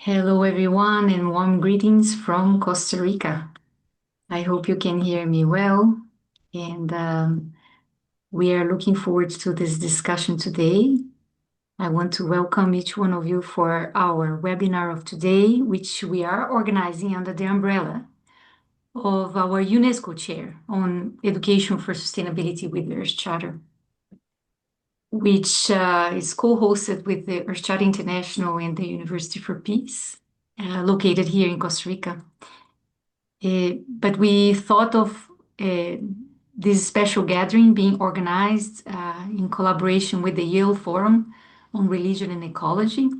Hello, everyone, and warm greetings from Costa Rica. I hope you can hear me well, and we are looking forward to this discussion today. I want to welcome each one of you for our webinar of today, which we are organizing under the umbrella of our UNESCO Chair on Education for Sustainability with the Earth Charter, which is co-hosted with the Earth Charter International and the University for Peace, located here in Costa Rica. But we thought of this special gathering being organized in collaboration with the Yale Forum on Religion and Ecology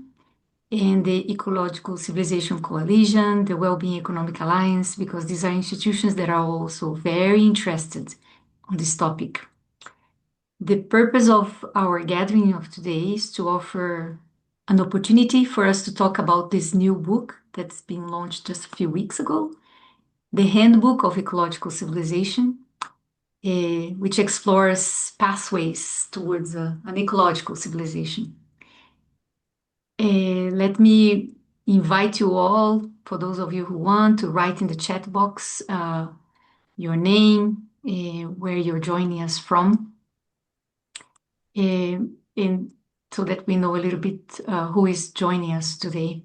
and the Ecological Civilization Coalition, the Wellbeing Economic Alliance, because these are institutions that are also very interested on this topic. The purpose of our gathering of today is to offer an opportunity for us to talk about this new book that's been launched just a few weeks ago, the Handbook of Ecological Civilization, which explores pathways towards an ecological civilization. Let me invite you all, for those of you who want, to write in the chat box your name, where you're joining us from, and so that we know a little bit who is joining us today.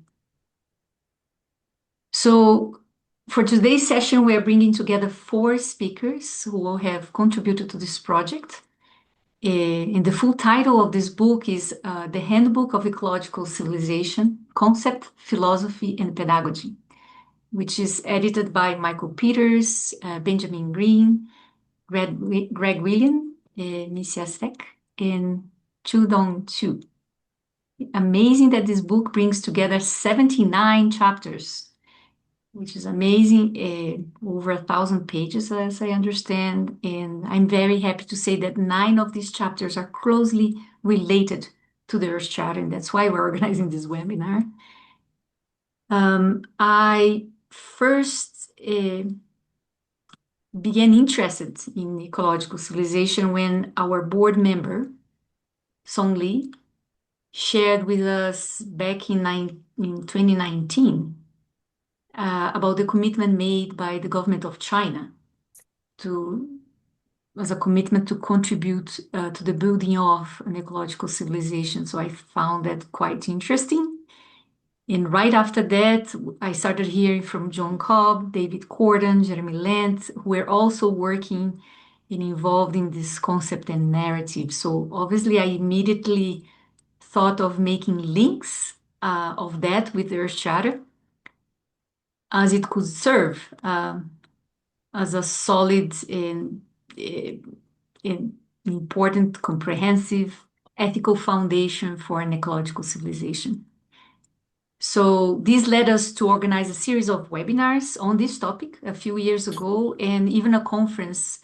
So for today's session, we are bringing together 4 speakers who will have contributed to this project. And the full title of this book is The Handbook of Ecological Civilization, Concept, Philosophy, and Pedagogy, which is edited by Michael Peters, Benjamin Green, Greg William, Misiasek, and Chu-Dong Chu. Amazing that this book brings together 79 chapters, which is amazing, over 1,000 pages, as I understand. And I'm very happy to say that 9 of these chapters are closely related to the Earth Charter, and that's why we're organizing this webinar. I first began interested in ecological civilization when our board member, Song Lee, shared with us back in 2019 about the commitment made by the government of China as a commitment to contribute to the building of an ecological civilization. So I found that quite interesting. And right after that, I started hearing from John Cobb, David Corden, Jeremy Lent, who were also working and involved in this concept and narrative. So obviously, I immediately thought of making links of that with the Earth Charter, as it could serve as a solid and important, comprehensive, ethical foundation for an ecological civilization. So this led us to organize a series of webinars on this topic a few years ago, and even a conference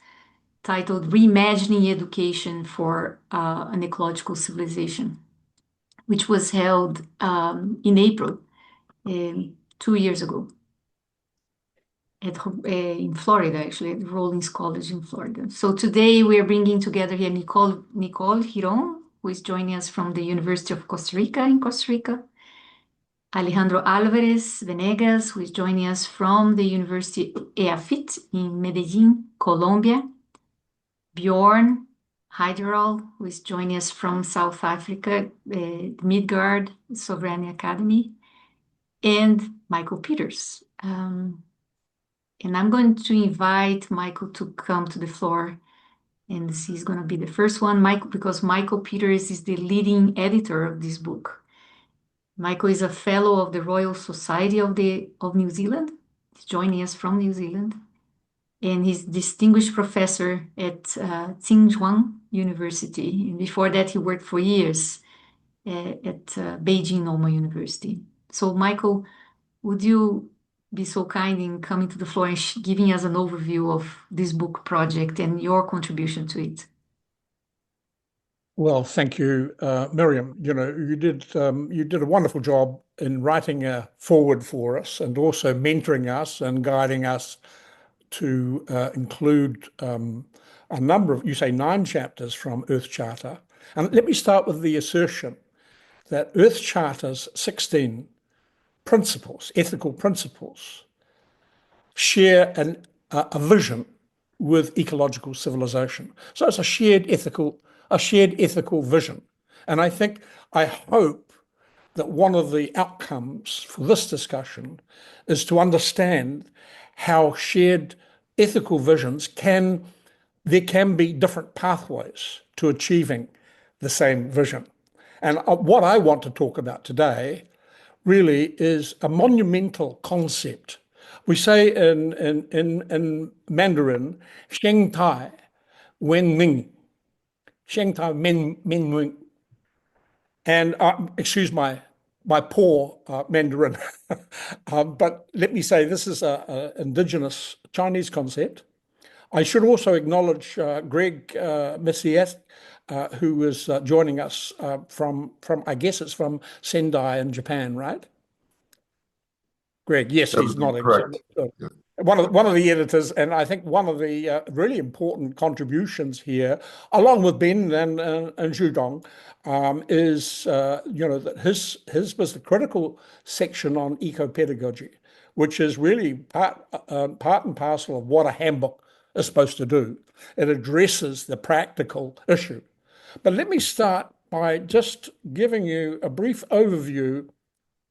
titled Reimagining Education for an Ecological Civilization, which was held in April 2 years ago in Florida, actually, at Rollins College in Florida. So today we are bringing together here Nicole Jirón, who is joining us from the University of Costa Rica in Costa Rica. Alejandro Álvarez-Vanegas, who is joining us from the University EAFIT in Medellin, Colombia. Bjørn Heyerdahl, who is joining us from South Africa, Midgard Sovereign Academy, and Michael Peters. And I'm going to invite Michael to come to the floor, and he's going to be the first one, because Michael Peters is the leading editor of this book. Michael is a fellow of the Royal Society of New Zealand. He's joining us from New Zealand, and he's distinguished professor at Tsinghua University. And before that, he worked for years at Beijing Normal University. So, Michael, would you be so kind in coming to the floor and giving us an overview of this book project and your contribution to it? Well, thank you, Miriam. You did a wonderful job in writing a foreword for us, and also mentoring us and guiding us to include a number of, you say 9 chapters from Earth Charter. And let me start with the assertion that Earth Charter's 16 principles, ethical principles, share a vision with ecological civilization. So it's a shared ethical vision. And I hope that one of the outcomes for this discussion is to understand how shared ethical visions there can be different pathways to achieving the same vision. And what I want to talk about today really is a monumental concept. We say in Mandarin, Sheng Tai Wen Ming, Sheng Tai Men Ming. And excuse my poor Mandarin, but let me say this is an indigenous Chinese concept. I should also acknowledge Greg Messias, who is joining us from, I guess it's from Sendai in Japan, right? Greg, yes, he's nodding. Correct. So, one of the editors, and I think one of the really important contributions here, along with Ben and Zhudong, is that his was the critical section on eco-pedagogy, which is really part and parcel of what a handbook is supposed to do. It addresses the practical issue. But let me start by just giving you a brief overview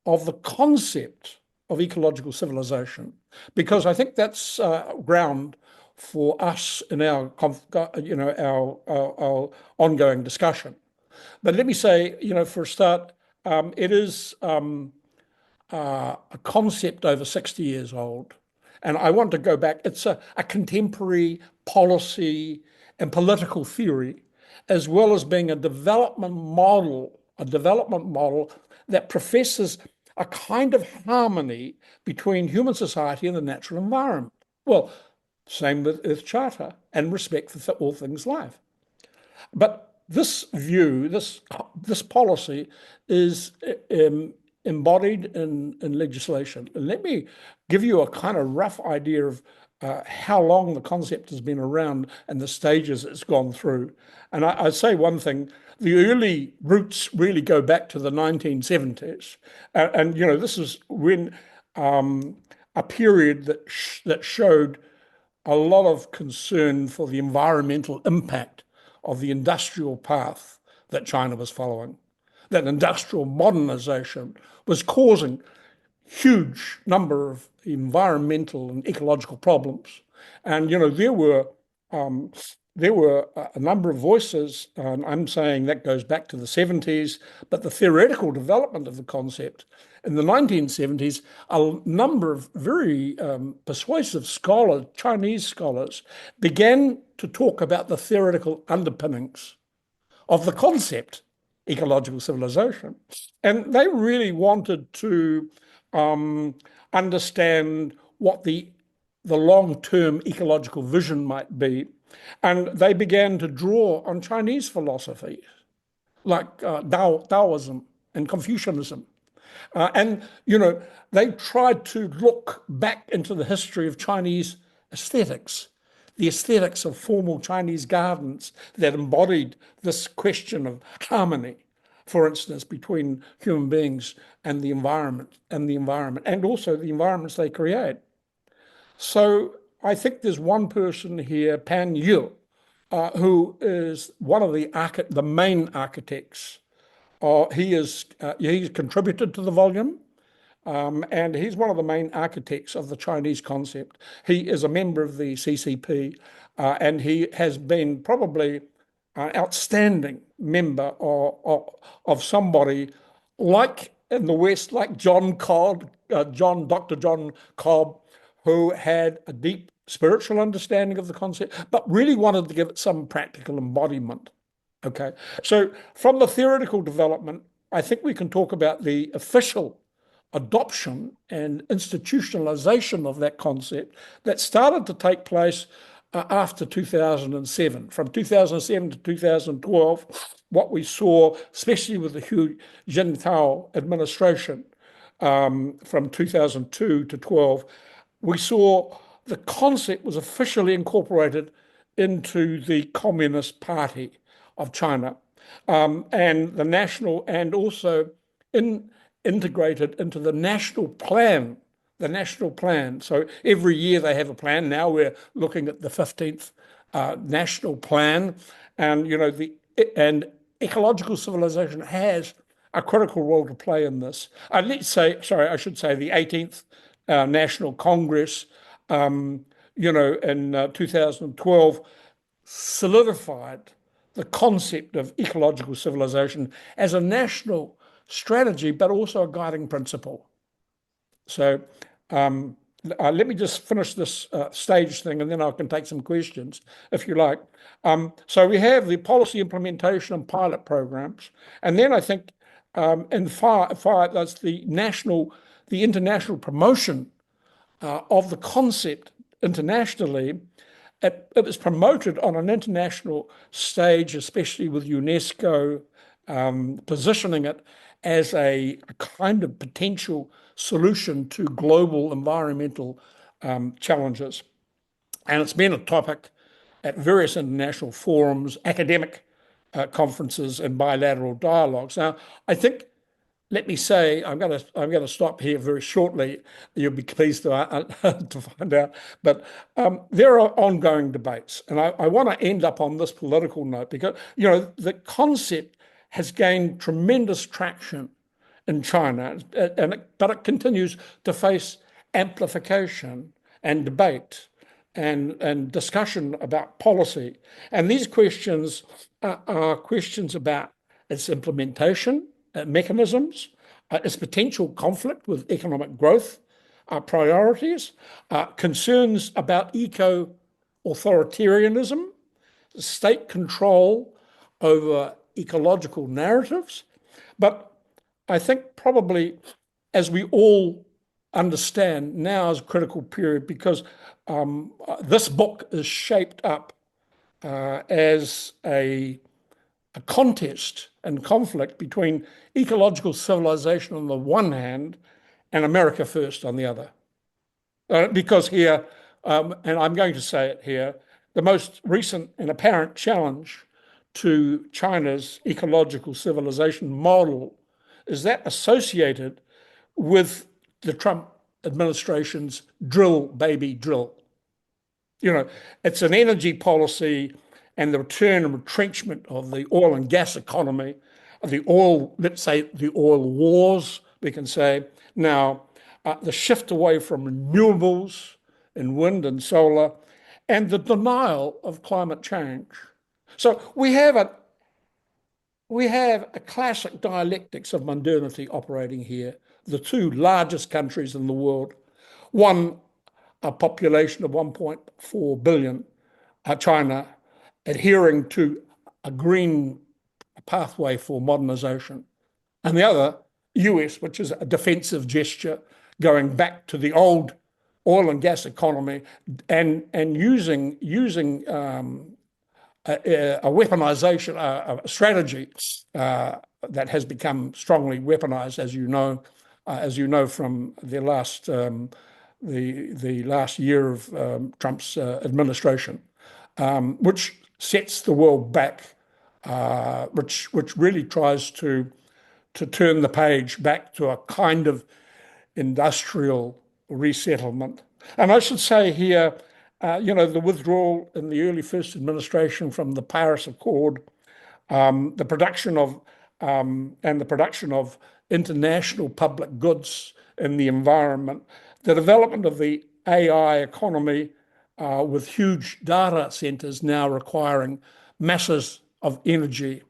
of the concept of ecological civilization, because I think that's ground for us in our ongoing discussion. But let me say, for a start, it is a concept over 60 years old. And I want to go back. It's a contemporary policy and political theory, as well as being a development model that professes a kind of harmony between human society and the natural environment. Well, same with Earth Charter and respect for all things life. But this view, this policy is embodied in legislation. And let me give you a kind of rough idea of how long the concept has been around and the stages it's gone through. And I'd say one thing, the early roots really go back to the 1970s. And this is when a period that showed a lot of concern for the environmental impact of the industrial path that China was following. That industrial modernization was causing huge number of environmental and ecological problems. And, there were a number of voices, and I'm saying that goes back to the 70s, but the theoretical development of the concept in the 1970s, a number of very persuasive scholars, Chinese scholars, began to talk about the theoretical underpinnings of the concept ecological civilization. And they really wanted to understand what the long-term ecological vision might be. And they began to draw on Chinese philosophy, like Taoism and Confucianism. They tried to look back into the history of Chinese aesthetics, the aesthetics of formal Chinese gardens that embodied this question of harmony, for instance, between human beings and the environment, and also the environments they create. So I think there's one person here, Pan Yu, who is one of the main architects. He's contributed to the volume, and he's one of the main architects of the Chinese concept. He is a member of the CCP, and he has been probably an outstanding member of somebody like in the West, like Dr. John Cobb, who had a deep spiritual understanding of the concept, but really wanted to give it some practical embodiment. Okay, so from the theoretical development, I think we can talk about the official adoption and institutionalization of that concept that started to take place after 2007. From 2007 to 2012, what we saw, especially with the Hu Jintao administration from 2002 to 12, we saw the concept was officially incorporated into the Communist Party of China, and the national, and also in integrated into the national plan. The national plan. So every year they have a plan. Now we're looking at the 15th national plan, and and ecological civilization has a critical role to play in this. Let's say, sorry, I should say the 18th National Congress, in 2012, solidified the concept of ecological civilization as a national strategy, but also a guiding principle. So let me just finish this stage thing, and then I can take some questions if you like. So we have the policy implementation and pilot programs, and then I think in that's the international promotion of the concept internationally. It was promoted on an international stage, especially with UNESCO positioning it as a kind of potential solution to global environmental challenges. And it's been a topic at various international forums, academic conferences, and bilateral dialogues. Now, I think, let me say, I'm going to stop here very shortly. You'll be pleased to find out. But there are ongoing debates, and I want to end up on this political note because the concept has gained tremendous traction in China, but it continues to face amplification and debate and discussion about policy. And these questions are questions about its implementation mechanisms, its potential conflict with economic growth priorities, concerns about eco-authoritarianism, state control over ecological narratives. But I think probably, as we all understand, now is a critical period because this book is shaped up as a contest and conflict between ecological civilization on the one hand and America first on the other. Because here, and I'm going to say it here, the most recent and apparent challenge to China's ecological civilization model is that associated with the Trump administration's drill, baby, drill. It's an energy policy and the return and retrenchment of the oil and gas economy, let's say the oil wars, we can say. Now, the shift away from renewables in wind and solar, and the denial of climate change. So we have a classic dialectics of modernity operating here. The two largest countries in the world, one a population of 1.4 billion, China, adhering to a green pathway for modernization, and the other, US, which is a defensive gesture going back to the old oil and gas economy and using a weaponization, a strategy that has become strongly weaponized, as you know from the last year of Trump's administration, which sets the world back, which really tries to turn the page back to a kind of industrial resettlement. And I should say here, the withdrawal in the early first administration from the Paris Accord, the production of international public goods in the environment, the development of the AI economy with huge data centers now requiring masses of energy,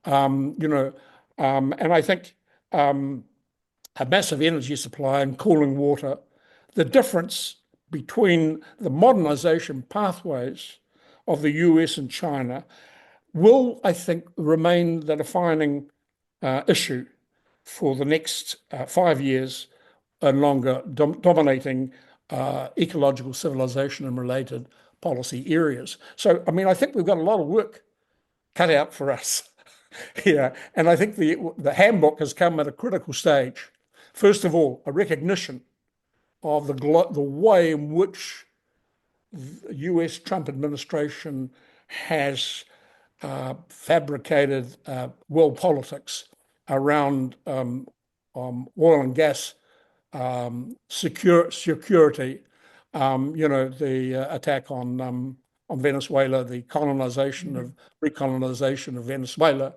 and I think a massive energy supply and cooling water, the difference between the modernization pathways of the US and China will, I think, remain the defining issue for the next 5 years and longer, dominating ecological civilization and related policy areas. So, I mean, I think we've got a lot of work cut out for us here. And I think the handbook has come at a critical stage. First of all, a recognition of the way in which the US Trump administration has fabricated world politics around oil and gas security, the attack on Venezuela, the recolonization of Venezuela,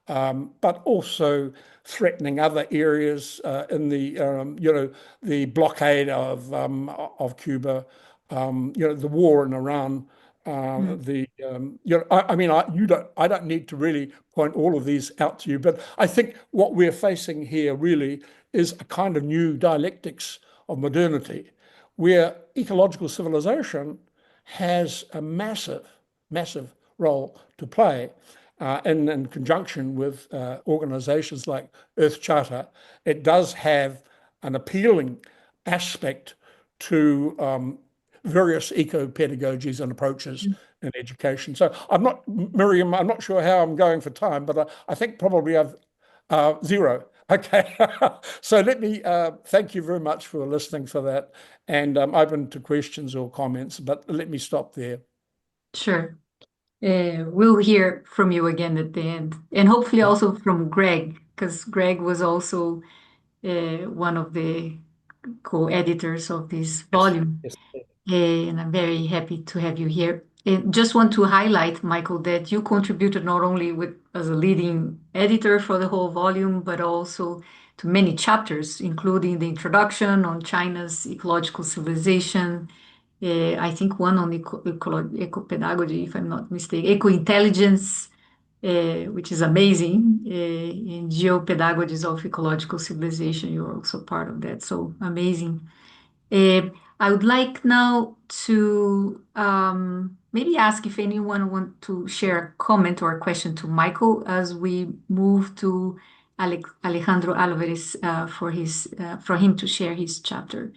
but also threatening other areas in the blockade of Cuba, the war in Iran. I don't need to really point all of these out to you, but I think what we're facing here really is a kind of new dialectics of modernity, where ecological civilization has a massive, massive role to play in conjunction with organizations like Earth Charter. It does have an appealing aspect to various eco-pedagogies and approaches in education. So Miriam, I'm not sure how I'm going for time, but I think probably I've zero. Okay. So let me thank you very much for listening for that. And I'm open to questions or comments, but let me stop there. Sure. We'll hear from you again at the end, and hopefully also from Greg, because Greg was also one of the co-editors of this volume. Yes. And I'm very happy to have you here. And just want to highlight, Michael, that you contributed not only as a leading editor for the whole volume, but also to many chapters, including the introduction on China's ecological civilization. I think one on eco-pedagogy, if I'm not mistaken, eco-intelligence, which is amazing, in geopedagogies of ecological civilization. You're also part of that, so amazing. I would like now to maybe ask if anyone want to share a comment or a question to Michael as we move to Alejandro Alvarez for him to share his chapter.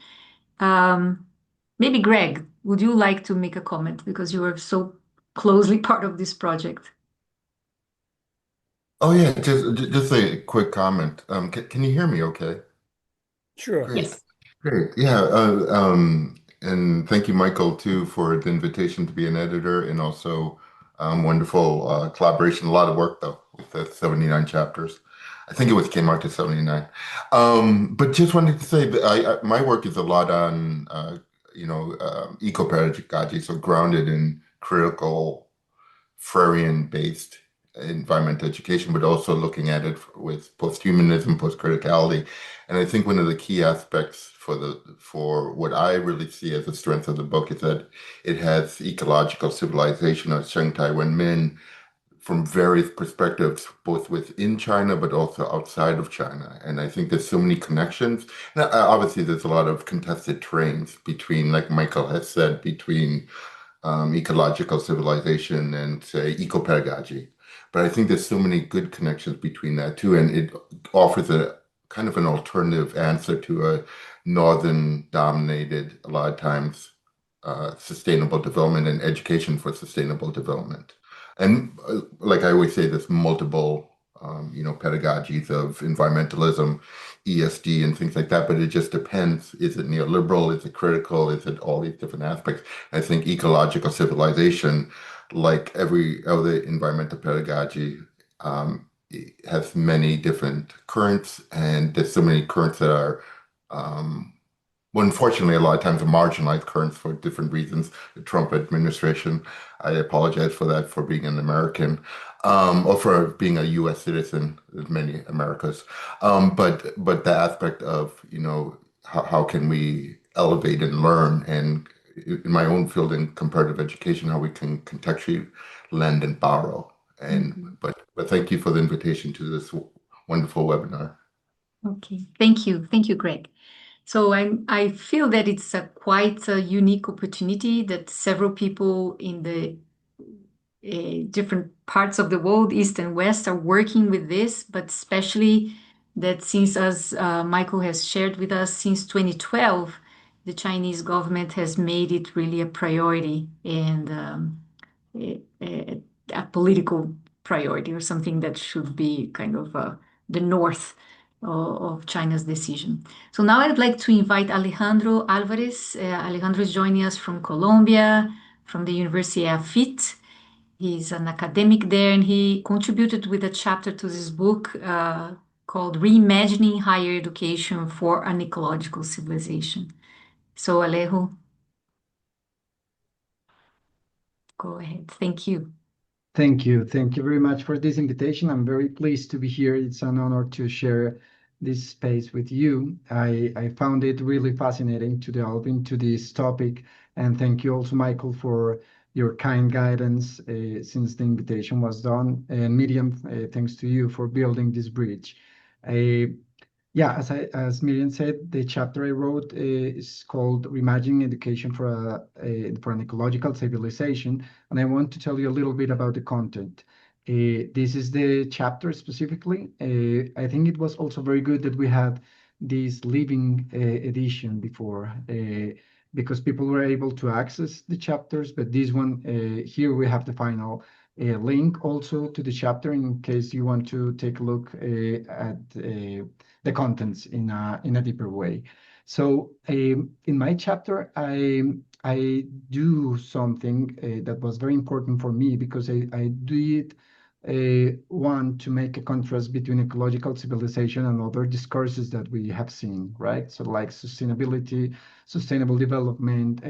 Maybe Greg, would you like to make a comment because you are so closely part of this project? Oh yeah, just a quick comment. Can you hear me okay? Sure. Great. Yes. Great. Yeah. And thank you, Michael, too, for the invitation to be an editor and also wonderful collaboration. A lot of work though with the 79 chapters. I think it was came out to 79. But just wanted to say that my work is a lot on eco-pedagogy, so grounded in critical Freirean-based environmental education, but also looking at it with post-humanism, post-criticality. And I think one of the key aspects for what I really see as the strength of the book is that it has ecological civilization of Shengtai Wenmin from various perspectives, both within China, but also outside of China. And I think there's so many connections. Now, obviously, there's a lot of contested terrains between, like Michael has said, between ecological civilization and say eco-pedagogy. But I think there's so many good connections between that too, and it offers a kind of an alternative answer to a northern dominated, a lot of times, sustainable development and education for sustainable development. And like I always say, there's multiple, pedagogies of environmentalism, ESD, and things like that. But it just depends. Is it neoliberal? Is it critical? Is it all these different aspects? I think ecological civilization, like every other environmental pedagogy, it has many different currents, and there's so many currents that are well, unfortunately, a lot of times are marginalized currents for different reasons. The Trump administration, I apologize for that, for being an American, or for being a U.S. citizen, as many Americas. But the aspect of, how can we elevate and learn, and in my own field in comparative education, how we can contextually lend and borrow. But thank you for the invitation to this wonderful webinar. Okay. Thank you, Greg. So I feel that it's quite a unique opportunity that several people in the different parts of the world, East and West, are working with this, but especially that since, as Michael has shared with us, since 2012, the Chinese government has made it really a priority and a political priority or something that should be kind of the north of China's decision. So now I'd like to invite Alejandro Alvarez. Alejandro is joining us from Colombia, from the University of EAFIT. He's an academic there, and he contributed with a chapter to this book called Reimagining Higher Education for an Ecological Civilization. So Alejo, go ahead. Thank you. Thank you. Thank you very much for this invitation. I'm very pleased to be here. It's an honor to share this space with you. I found it really fascinating to delve into this topic. And thank you also, Michael, for your kind guidance since the invitation was done. And Miriam, thanks to you for building this bridge. Yeah, as Miriam said, the chapter I wrote is called "Reimagining Education for an Ecological Civilization," and I want to tell you a little bit about the content. This is the chapter specifically. I think it was also very good that we had this living edition before, because people were able to access the chapters. But this one here we have the final link also to the chapter in case you want to take a look at the contents in a deeper way. So in my chapter, I do something that was very important for me because I did want to make a contrast between ecological civilization and other discourses that we have seen, right? So like sustainability, sustainable development.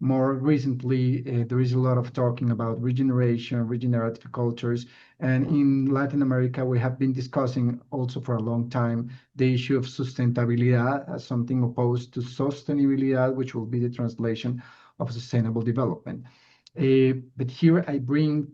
More recently, there is a lot of talking about regeneration, regenerative cultures. And in Latin America, we have been discussing also for a long time the issue of sustentabilidad as something opposed to sostenibilidad, which will be the translation of sustainable development. But here I bring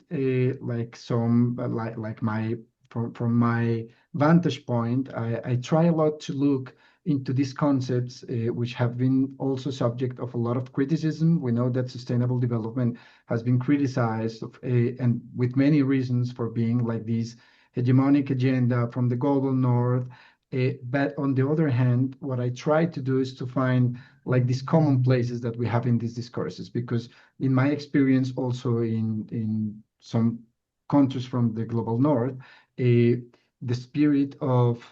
like some like my from my vantage point, I try a lot to look into these concepts, which have been also subject of a lot of criticism. We know that sustainable development has been criticized and with many reasons for being like this hegemonic agenda from the global north. But on the other hand, what I try to do is to find like these common places that we have in these discourses, because in my experience also in some countries from the global north, the spirit of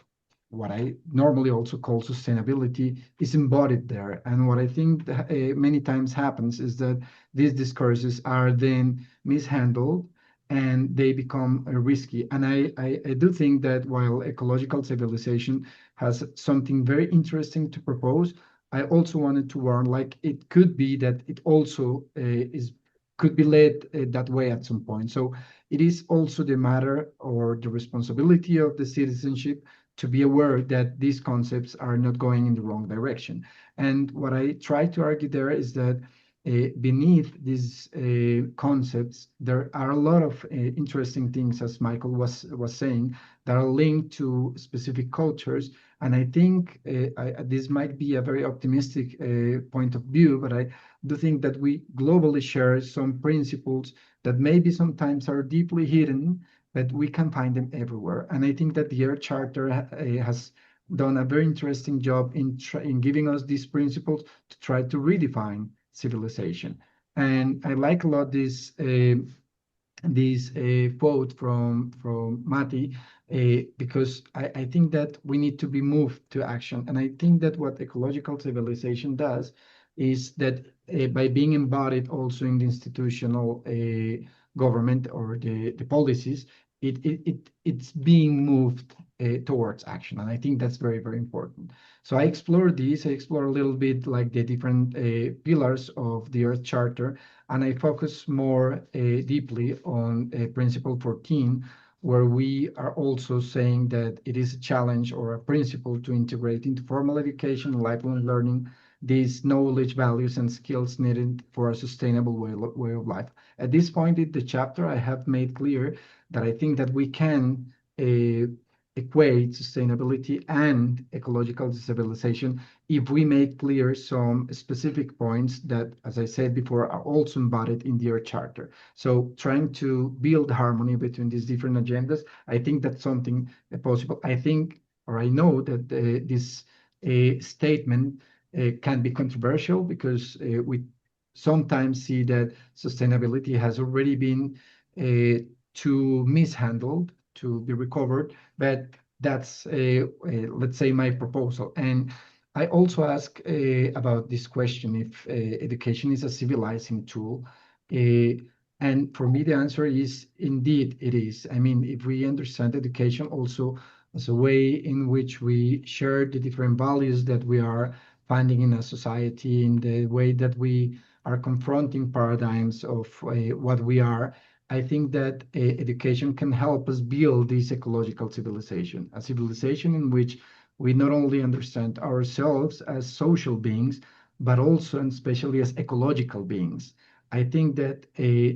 what I normally also call sustainability is embodied there. And what I think many times happens is that these discourses are then mishandled and they become risky. And I do think that while ecological civilization has something very interesting to propose, I also wanted to warn, like it could be that it also could be led that way at some point. So it is also the matter or the responsibility of the citizenship to be aware that these concepts are not going in the wrong direction. And what I try to argue there is that beneath these concepts, there are a lot of interesting things, as Michael was saying, that are linked to specific cultures. And I think this might be a very optimistic point of view, but I do think that we globally share some principles that maybe sometimes are deeply hidden, but we can find them everywhere. And I think that the Earth Charter has done a very interesting job in giving us these principles to try to redefine civilization. And I like a lot this quote from Mati, because I think that we need to be moved to action. And I think that what ecological civilization does is that by being embodied also in the institutional government or the policies, it's being moved towards action. And I think that's very, very important. So I explore a little bit like the different pillars of the Earth Charter, and I focus more deeply on Principle 14, where we are also saying that it is a challenge or a principle to integrate into formal education and lifelong learning these knowledge, values, and skills needed for a sustainable way of life. At this point in the chapter, I have made clear that I think that we can equate sustainability and ecological civilization if we make clear some specific points that, as I said before, are also embodied in the Earth Charter. So trying to build harmony between these different agendas, I think that's something possible. I think, or I know that this statement can be controversial because we sometimes see that sustainability has already been too mishandled to be recovered, but that's let's say my proposal. And I also ask about this question if education is a civilizing tool. And for me, the answer is indeed it is. I mean, if we understand education also as a way in which we share the different values that we are finding in a society, in the way that we are confronting paradigms of what we are. I think that education can help us build this ecological civilization, a civilization in which we not only understand ourselves as social beings, but also and especially as ecological beings. I think that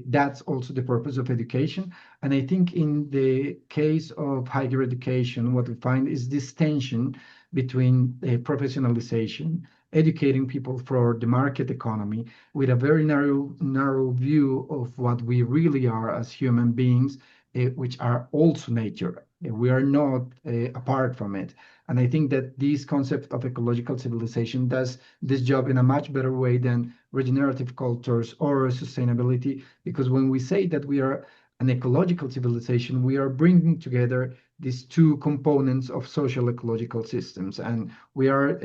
that's also the purpose of education. And I think in the case of higher education, what we find is this tension between professionalization, educating people for the market economy, with a very narrow view of what we really are as human beings, which are also nature. We are not apart from it. And I think that this concept of ecological civilization does this job in a much better way than regenerative cultures or sustainability, because when we say that we are an ecological civilization, we are bringing together these two components of social ecological systems, and we are,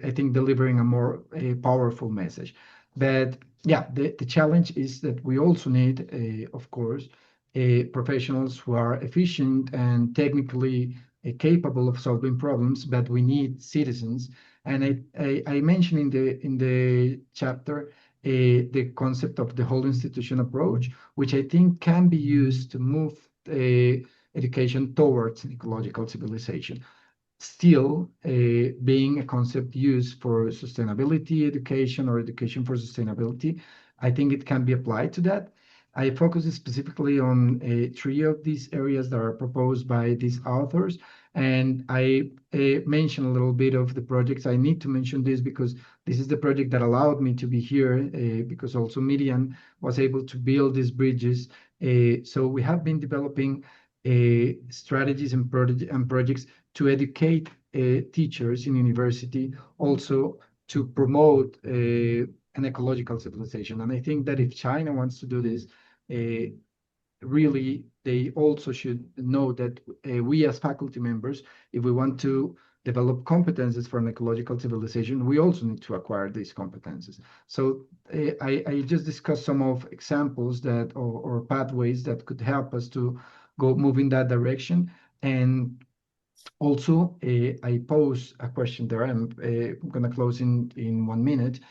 I think, delivering a more powerful message. But yeah, the challenge is that we also need, of course, professionals who are efficient and technically capable of solving problems, but we need citizens. And I mentioned in the chapter the concept of the whole institution approach, which I think can be used to move education towards an ecological civilization. Still, being a concept used for sustainability education or education for sustainability, I think it can be applied to that. I focus specifically on three of these areas that are proposed by these authors. And I mention a little bit of the projects. I need to mention this because this is the project that allowed me to be here, because also Miriam was able to build these bridges. So we have been developing strategies and projects to educate teachers in university, also to promote an ecological civilization. And I think that if China wants to do this, really, they also should know that we as faculty members, if we want to develop competences for an ecological civilization, we also need to acquire these competences. So I just discussed some of examples that or pathways that could help us to move in that direction. And also, I pose a question there. I'm going to close in 1 minute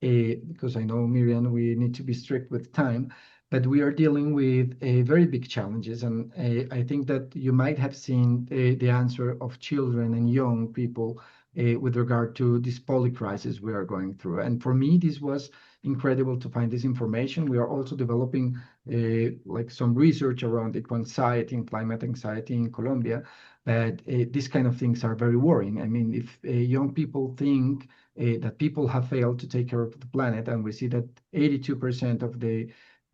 because I know, Miriam, we need to be strict with time. But we are dealing with very big challenges. And I think that you might have seen the answer of children and young people with regard to this poly-crisis we are going through. And for me, this was incredible to find this information. We are also developing like some research around eco-anxiety and climate anxiety in Colombia. But these kind of things are very worrying. I mean, if young people think that people have failed to take care of the planet, and we see that 82%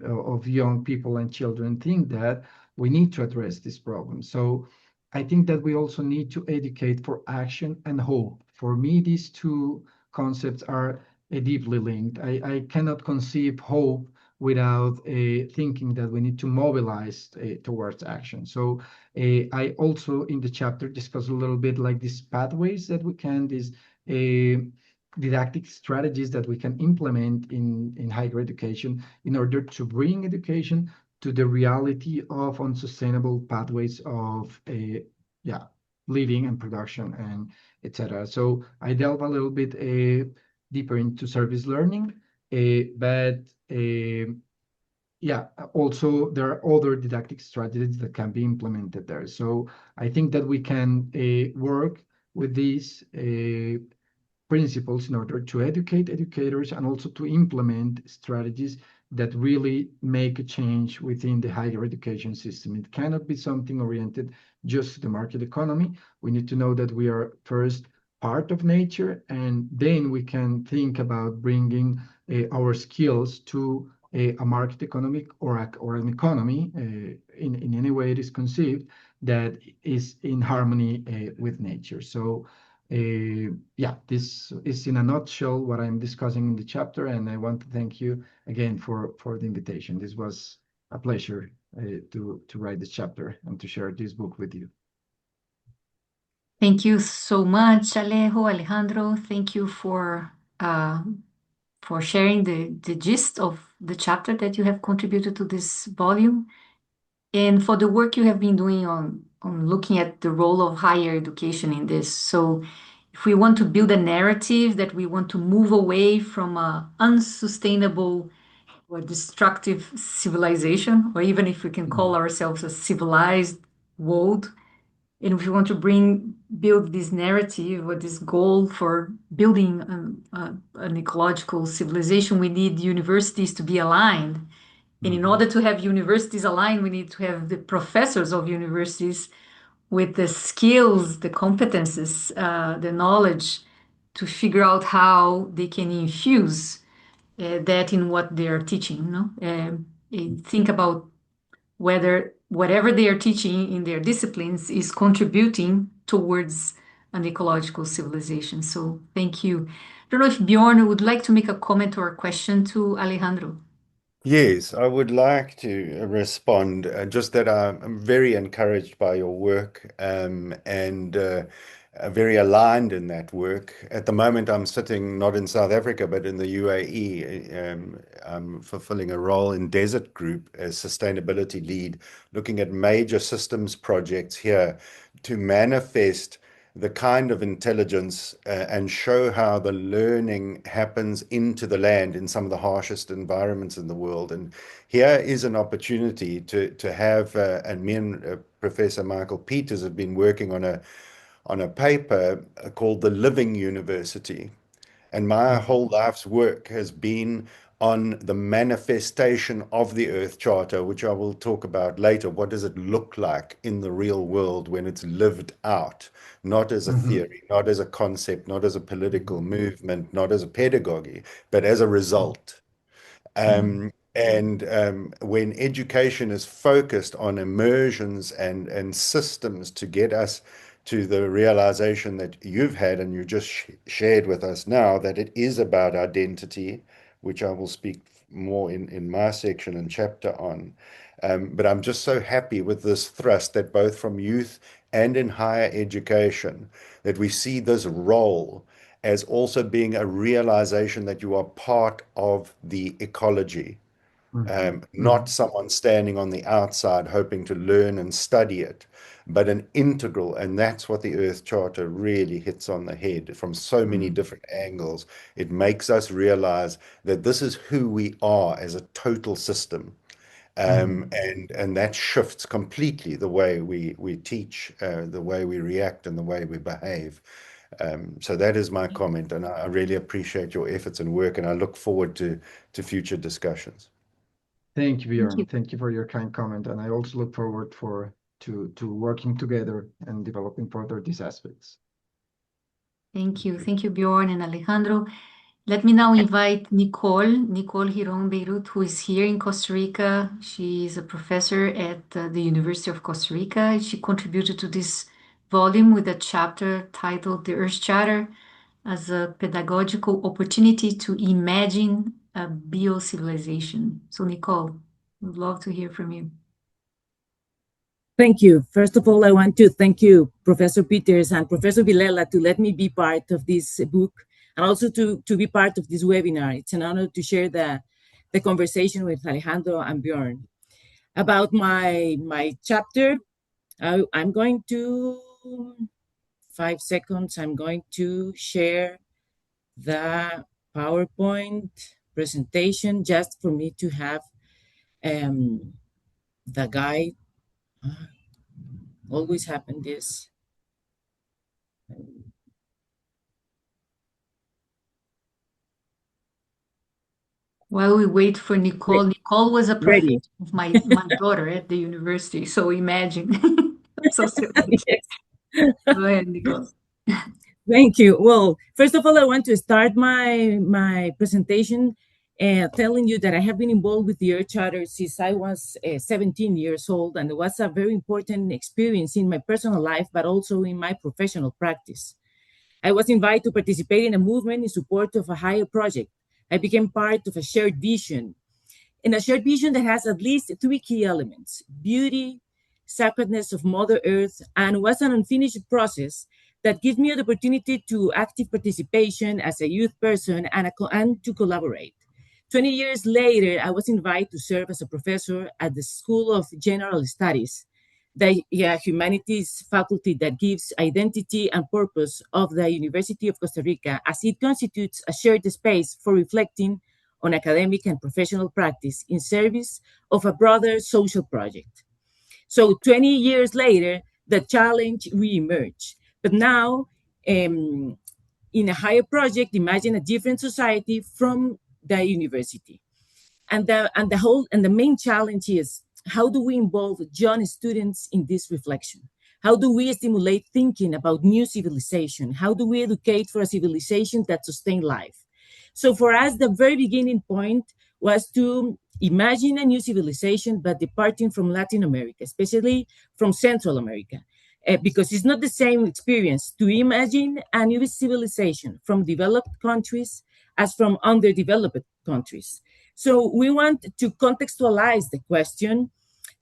of young people and children think that, we need to address this problem. So I think that we also need to educate for action and hope. For me, these two concepts are deeply linked. I cannot conceive hope without thinking that we need to mobilize towards action. So I also in the chapter discuss a little bit like these pathways that we can, these didactic strategies that we can implement in higher education in order to bring education to the reality of unsustainable pathways of living and production and etc. So I delve a little bit deeper into service learning, but also there are other didactic strategies that can be implemented there. So I think that we can work with these principles in order to educate educators and also to implement strategies that really make a change within the higher education system. It cannot be something oriented just to the market economy. We need to know that we are first part of nature, and then we can think about bringing our skills to a market economic or an economy in any way it is conceived that is in harmony with nature. So this is in a nutshell what I'm discussing in the chapter, and I want to thank you again for the invitation. This was a pleasure to write this chapter and to share this book with you. Thank you so much, Alejandro. Thank you for sharing the gist of the chapter that you have contributed to this volume, and for the work you have been doing on looking at the role of higher education in this. So if we want to build a narrative that we want to move away from a unsustainable or destructive civilization, or even if we can call ourselves a civilized world, and if we want to build this narrative or this goal for building an ecological civilization, we need universities to be aligned. And in order to have universities aligned, we need to have the professors of universities with the skills, the competences, the knowledge to figure out how they can infuse that in what they are teaching. And think about whether whatever they are teaching in their disciplines is contributing towards an ecological civilization. So thank you. I don't know if Bjorn would like to make a comment or a question to Alejandro. Yes, I would like to respond. Just that I'm very encouraged by your work and very aligned in that work. At the moment, I'm sitting not in South Africa, but in the UAE. I'm fulfilling a role in Desert Group as sustainability lead, looking at major systems projects here to manifest the kind of intelligence and show how the learning happens into the land in some of the harshest environments in the world. And here is an opportunity to have, and me and Professor Michael Peters have been working on a paper called The Living University. And my whole life's work has been on the manifestation of the Earth Charter, which I will talk about later. What does it look like in the real world when it's lived out, not as a theory, not as a concept, not as a political movement, not as a pedagogy, but as a result. And when education is focused on immersions and systems to get us to the realization that you've had and you just shared with us now, that it is about identity, which I will speak more in my section and chapter on. But I'm just so happy with this thrust that both from youth and in higher education, that we see this role as also being a realization that you are part of the ecology. Not someone standing on the outside hoping to learn and study it, but an integral. And that's what the Earth Charter really hits on the head from so many different angles. It makes us realize that this is who we are as a total system. And that shifts completely the way we teach, the way we react, and the way we behave. So that is my comment, and I really appreciate your efforts and work, and I look forward to future discussions. Thank you, Bjørn. Thank you for your kind comment, and I also look forward to working together and developing further these aspects. Thank you, Bjorn and Alejandro. Let me now invite Nicole Jirón Beirute, who is here in Costa Rica. She is a professor at the University of Costa Rica. She contributed to this volume with a chapter titled The Earth Charter as a Pedagogical Opportunity to Imagine a Bio-Civilization. So Nicole, we'd love to hear from you. Thank you. First of all, I want to thank you, Professor Peters and Professor Vilela, to let me be part of this book and also to be part of this webinar. It's an honor to share the conversation with Alejandro and Bjørn. About my chapter, I'm going to, 5 seconds, I'm going to share the PowerPoint presentation just for me to have the guide. Always happen this. While we wait for Nicole, Nicole was a professor Ready. of my daughter at the university, so imagine. So silly. Go ahead, Nicole. Thank you. Well, first of all, I want to start my presentation telling you that I have been involved with the Earth Charter since I was 17 years old, and it was a very important experience in my personal life, but also in my professional practice. I was invited to participate in a movement in support of a higher project. I became part of a shared vision, and a shared vision that has at least 3 key elements: beauty, sacredness of Mother Earth, and was an unfinished process that gives me the opportunity to active participation as a youth person and to collaborate. 20 years later, I was invited to serve as a professor at the School of General Studies. the humanities faculty that gives identity and purpose of the University of Costa Rica, as it constitutes a shared space for reflecting on academic and professional practice in service of a broader social project. So 20 years later, the challenge reemerged. But now, in a higher project, imagine a different society from the university. And the main challenge is, how do we involve young students in this reflection? How do we stimulate thinking about new civilization? How do we educate for a civilization that sustains life? So for us, the very beginning point was to imagine a new civilization, but departing from Latin America, especially from Central America, because it's not the same experience to imagine a new civilization from developed countries as from underdeveloped countries. So we want to contextualize the question,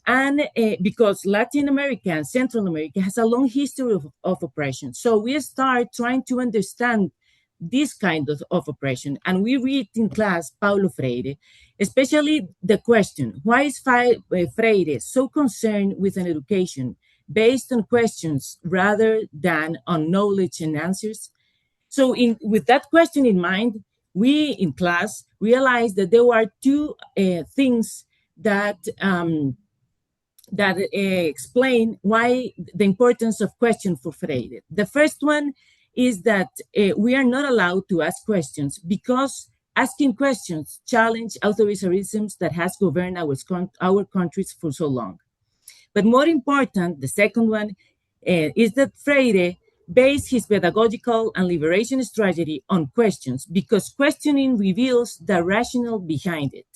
and because Latin America and Central America has a long history of oppression. So we start trying to understand this kind of oppression. And we read in class Paulo Freire, especially the question, why is Freire so concerned with an education based on questions rather than on knowledge and answers? So with that question in mind, we in class realized that there were two things that explain why the importance of question for Freire. The first one is that we are not allowed to ask questions because asking questions challenge authoritarianisms that has governed our countries for so long. But more important, the second one is that Freire based his pedagogical and liberation strategy on questions because questioning reveals the rationale behind it.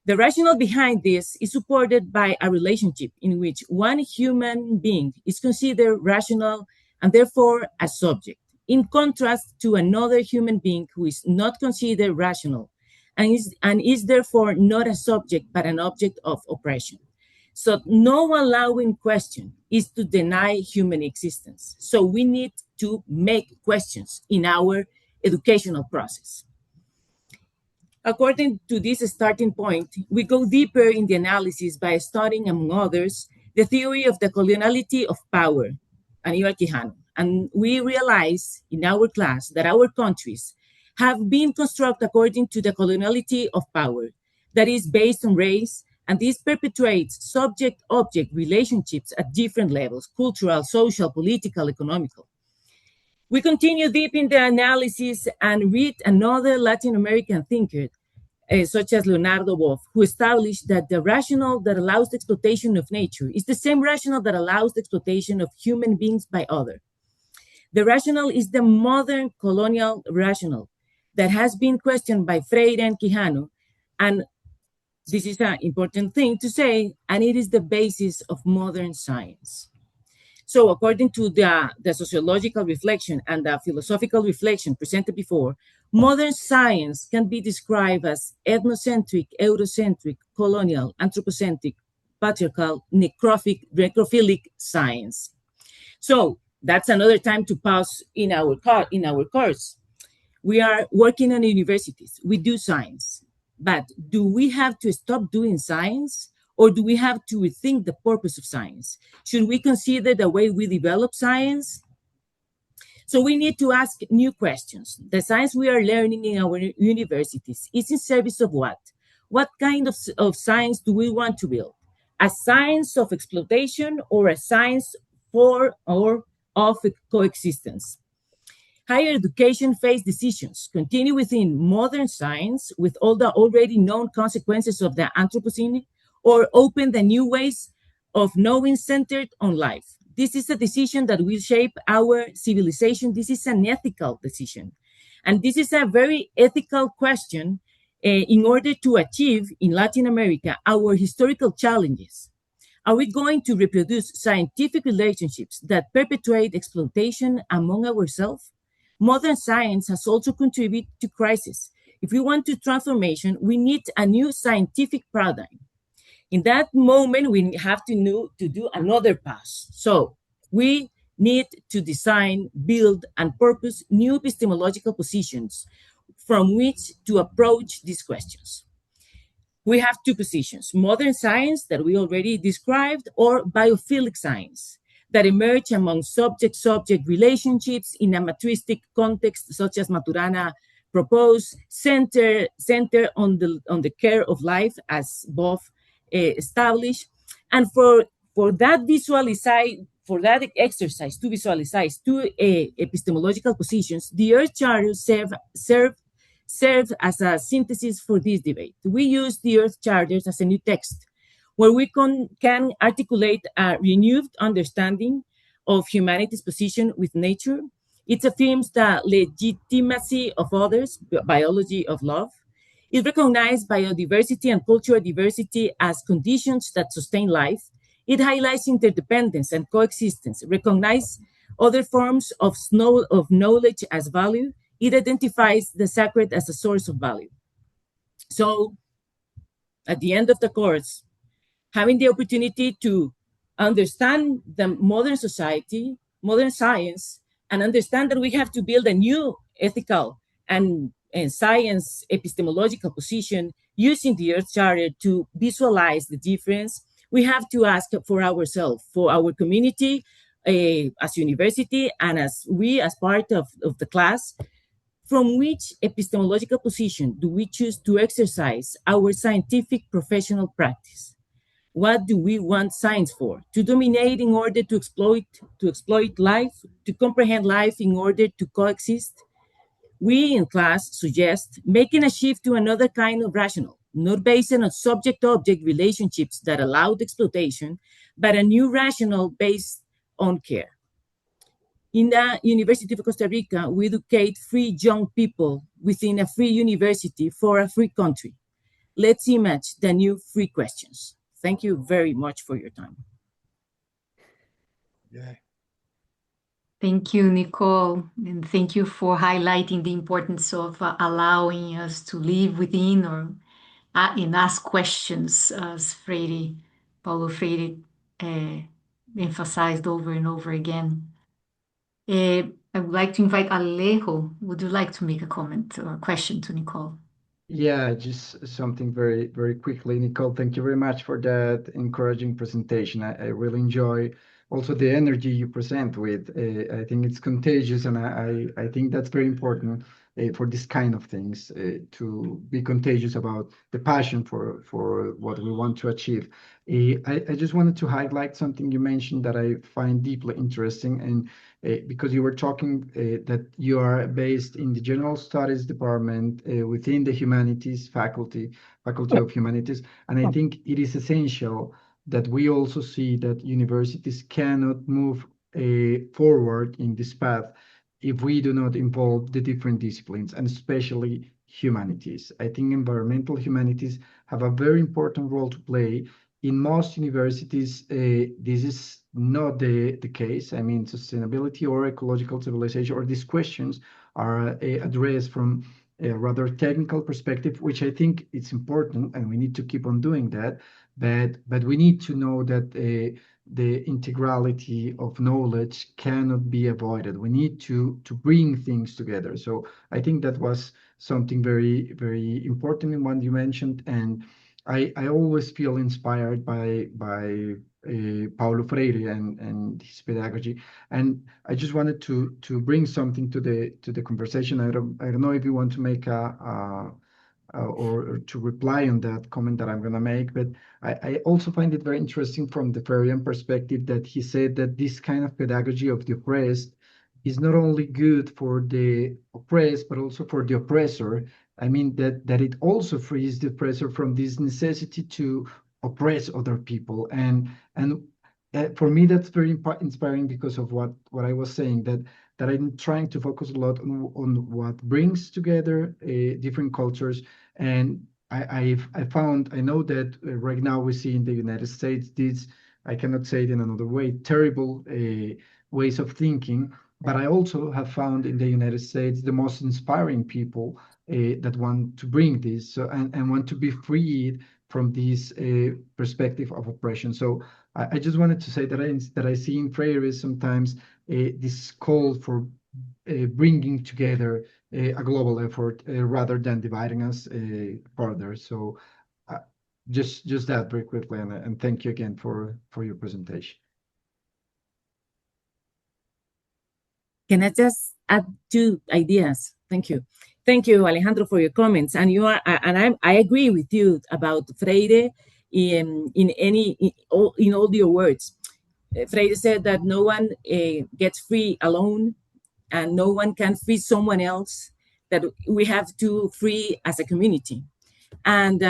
The rationale behind this is supported by a relationship in which one human being is considered rational and therefore a subject, in contrast to another human being who is not considered rational and is therefore not a subject but an object of oppression. So no allowing question is to deny human existence. So we need to make questions in our educational process. According to this starting point, we go deeper in the analysis by studying, among others, the theory of the coloniality of power, Aníbal Quijano. And we realize in our class that our countries have been constructed according to the coloniality of power that is based on race, and this perpetuates subject-object relationships at different levels, cultural, social, political, economical. We continue deep in the analysis and read another Latin American thinker, such as Leonardo Boff, who established that the rationale that allows the exploitation of nature is the same rationale that allows the exploitation of human beings by others. The rationale is the modern colonial rationale that has been questioned by Freire and Quijano, and this is an important thing to say, and it is the basis of modern science. So according to the sociological reflection and the philosophical reflection presented before, modern science can be described as ethnocentric, Eurocentric, colonial, anthropocentric, patriarchal, necrophilic science. So that's another time to pause in our course. We are working on universities. We do science. But do we have to stop doing science? Or do we have to rethink the purpose of science? Should we consider the way we develop science? So we need to ask new questions. The science we are learning in our universities is in service of what? What kind of science do we want to build? A science of exploitation or a science for or of coexistence? Higher education face decisions, continue within modern science with all the already known consequences of the Anthropocene, or open the new ways of knowing centered on life. This is a decision that will shape our civilization. This is an ethical decision. And this is a very ethical question in order to achieve in Latin America our historical challenges. Are we going to reproduce scientific relationships that perpetuate exploitation among ourselves? Modern science has also contributed to crisis. If we want to transformation, we need a new scientific paradigm. In that moment, we have to do another pass. So we need to design, build, and purpose new epistemological positions from which to approach these questions. We have two positions: modern science that we already described, or biophilic science that emerge among subject-subject relationships in a matristic context, such as Maturana proposed, center on the care of life, as Bob established. And for that exercise to visualize two epistemological positions, the Earth Charter served as a synthesis for this debate. We use the Earth Charters as a new text where we can articulate a renewed understanding of humanity's position with nature. It affirms the legitimacy of others, biology of love. It recognizes biodiversity and cultural diversity as conditions that sustain life. It highlights interdependence and coexistence, recognizes other forms of knowledge as value. It identifies the sacred as a source of value. So, at the end of the course, having the opportunity to understand the modern society, modern science, and understand that we have to build a new ethical and science epistemological position using the Earth Charter to visualize the difference, we have to ask for ourselves, for our community, as university, and as part of the class, from which epistemological position do we choose to exercise our scientific professional practice? What do we want science for? To dominate in order to exploit life, to comprehend life in order to coexist? We in class suggest making a shift to another kind of rational, not based on subject-object relationships that allowed exploitation, but a new rational based on care. In the University of Costa Rica, we educate free young people within a free university for a free country. Let's imagine the new free questions. Thank you very much for your time. Yeah. Thank you, Nicole, and thank you for highlighting the importance of allowing us to live within or and ask questions, as Paulo Freire emphasized over and over again. I would like to invite Alejo. Would you like to make a comment or a question to Nicole? Yeah, just something very, very quickly, Nicole. Thank you very much for that encouraging presentation. I really enjoy also the energy you present with. I think it's contagious, and I think that's very important for this kind of things, to be contagious about the passion for what we want to achieve. I just wanted to highlight something you mentioned that I find deeply interesting, and because you were talking that you are based in the General Studies Department within the Humanities Faculty of Humanities. And I think it is essential that we also see that universities cannot move forward in this path if we do not involve the different disciplines, and especially humanities. I think environmental humanities have a very important role to play. In most universities, this is not the case. I mean, sustainability or ecological civilization, or these questions are addressed from a rather technical perspective, which I think it's important, and we need to keep on doing that. But we need to know that the integrality of knowledge cannot be avoided. We need to bring things together. So I think that was something very, very important in what you mentioned, and I always feel inspired by Paulo Freire and his pedagogy. And I just wanted to bring something to the conversation. I don't know if you want to make or to reply on that comment that I'm going to make, but I also find it very interesting from the Freirean perspective that he said that this kind of pedagogy of the oppressed is not only good for the oppressed, but also for the oppressor. I mean, that it also frees the oppressor from this necessity to oppress other people. And for me, that's very inspiring because of what I was saying, that I'm trying to focus a lot on what brings together different cultures. And I know that right now we see in the United States this, I cannot say it in another way, terrible ways of thinking. But I also have found in the United States the most inspiring people that want to bring this, and want to be freed from this perspective of oppression. So I just wanted to say that I see in Freire sometimes this call for bringing together a global effort rather than dividing us further. So just that very quickly, and thank you again for your presentation. Can I just add 2 ideas? Thank you. Thank you, Alejandro, for your comments. And I agree with you about Freire in all your words. Freire said that no one gets free alone, and no one can free someone else. That we have to free as a community, and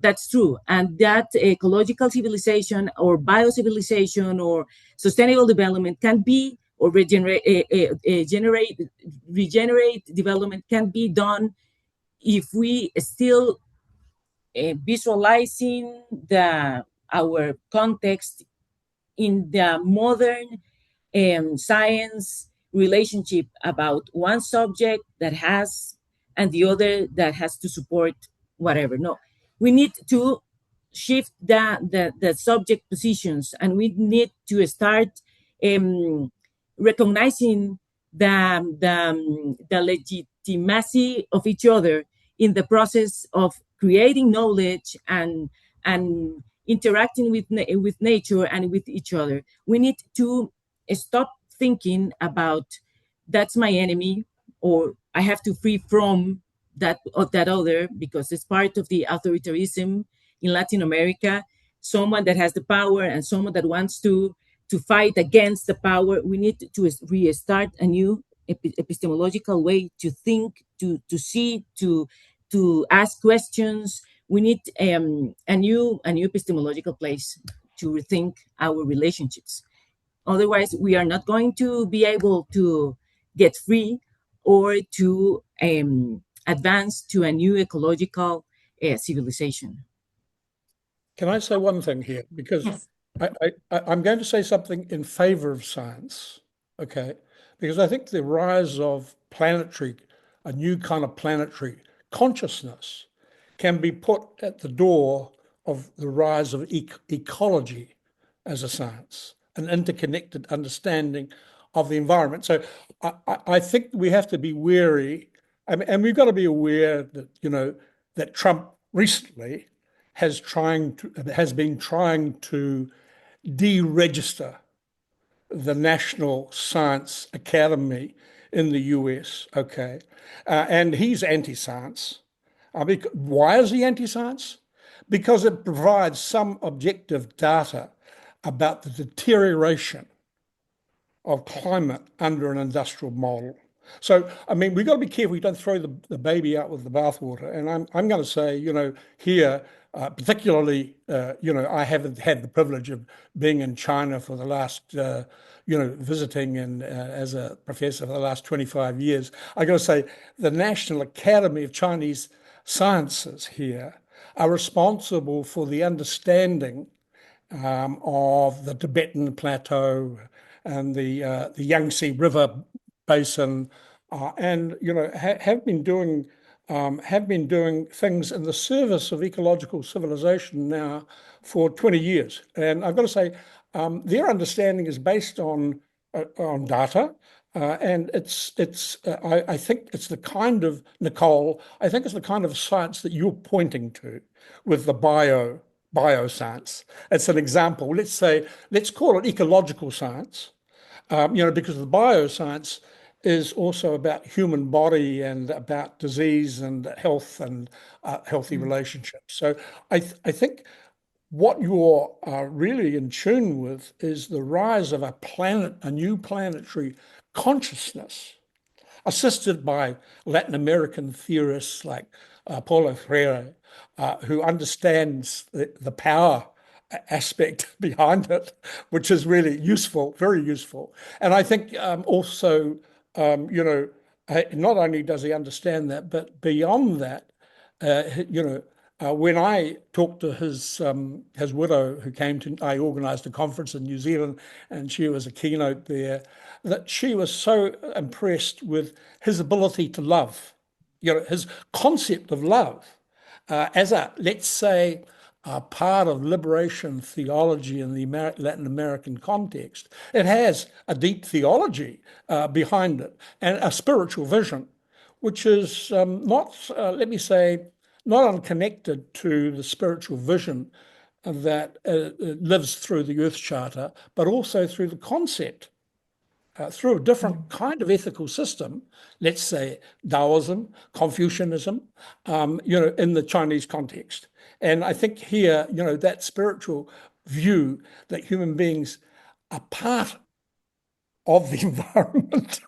that's true. And that ecological civilization or biocivilization or sustainable development can be, or regenerate development can be done if we still visualizing our context in the modern science relationship about one subject that has and the other that has to support whatever. No, we need to shift the subject positions, and we need to start recognizing the legitimacy of each other in the process of creating knowledge and interacting with nature and with each other. We need to stop thinking about that's my enemy, or I have to free from that other, because it's part of the authoritarianism in Latin America. Someone that has the power and someone that wants to fight against the power. We need to restart a new epistemological way to think, to see, to ask questions. We need a new epistemological place to rethink our relationships. Otherwise, we are not going to be able to get free or to advance to a new ecological civilization. Can I say one thing here? Because Yes. I'm going to say something in favor of science, okay? Because I think the rise of a new kind of planetary consciousness can be put at the door of the rise of ecology as a science, an interconnected understanding of the environment. So I think we have to be wary, and we've got to be aware that, that Trump recently has been trying to deregister the National Science Academy in the US, okay? And he's anti-science. Why is he anti-science? Because it provides some objective data about the deterioration of climate under an industrial model. So, we've got to be careful we don't throw the baby out with the bathwater. And I'm going to say, here, particularly, I haven't had the privilege of being in China for the last, visiting and as a professor for the last 25 years. I got to say, the National Academy of Chinese Sciences here are responsible for the understanding of the Tibetan Plateau and the Yangtze River basin, and have been doing things in the service of ecological civilization now for 20 years. And I've got to say, their understanding is based on data, and I think it's the kind of, Nicole, I think it's the kind of science that you're pointing to with the bioscience. It's an example. Let's call it ecological science, because the bioscience is also about human body and about disease and health and healthy relationships. So I think what you're really in tune with is the rise of a new planetary consciousness, assisted by Latin American theorists like Paulo Freire, who understands the power aspect behind it, which is really useful, very useful. And I think also, not only does he understand that, but beyond that, when I talked to his widow, who came to, I organised a conference in New Zealand, and she was a keynote there, that she was so impressed with his ability to love, his concept of love as let's say, part of liberation theology in the Latin American context. It has a deep theology behind it and a spiritual vision, which is not, let me say, not unconnected to the spiritual vision that lives through the Earth Charter, but also through the concept, through a different kind of ethical system, let's say Taoism, Confucianism, in the Chinese context. And I think here, that spiritual view that human beings are part of the environment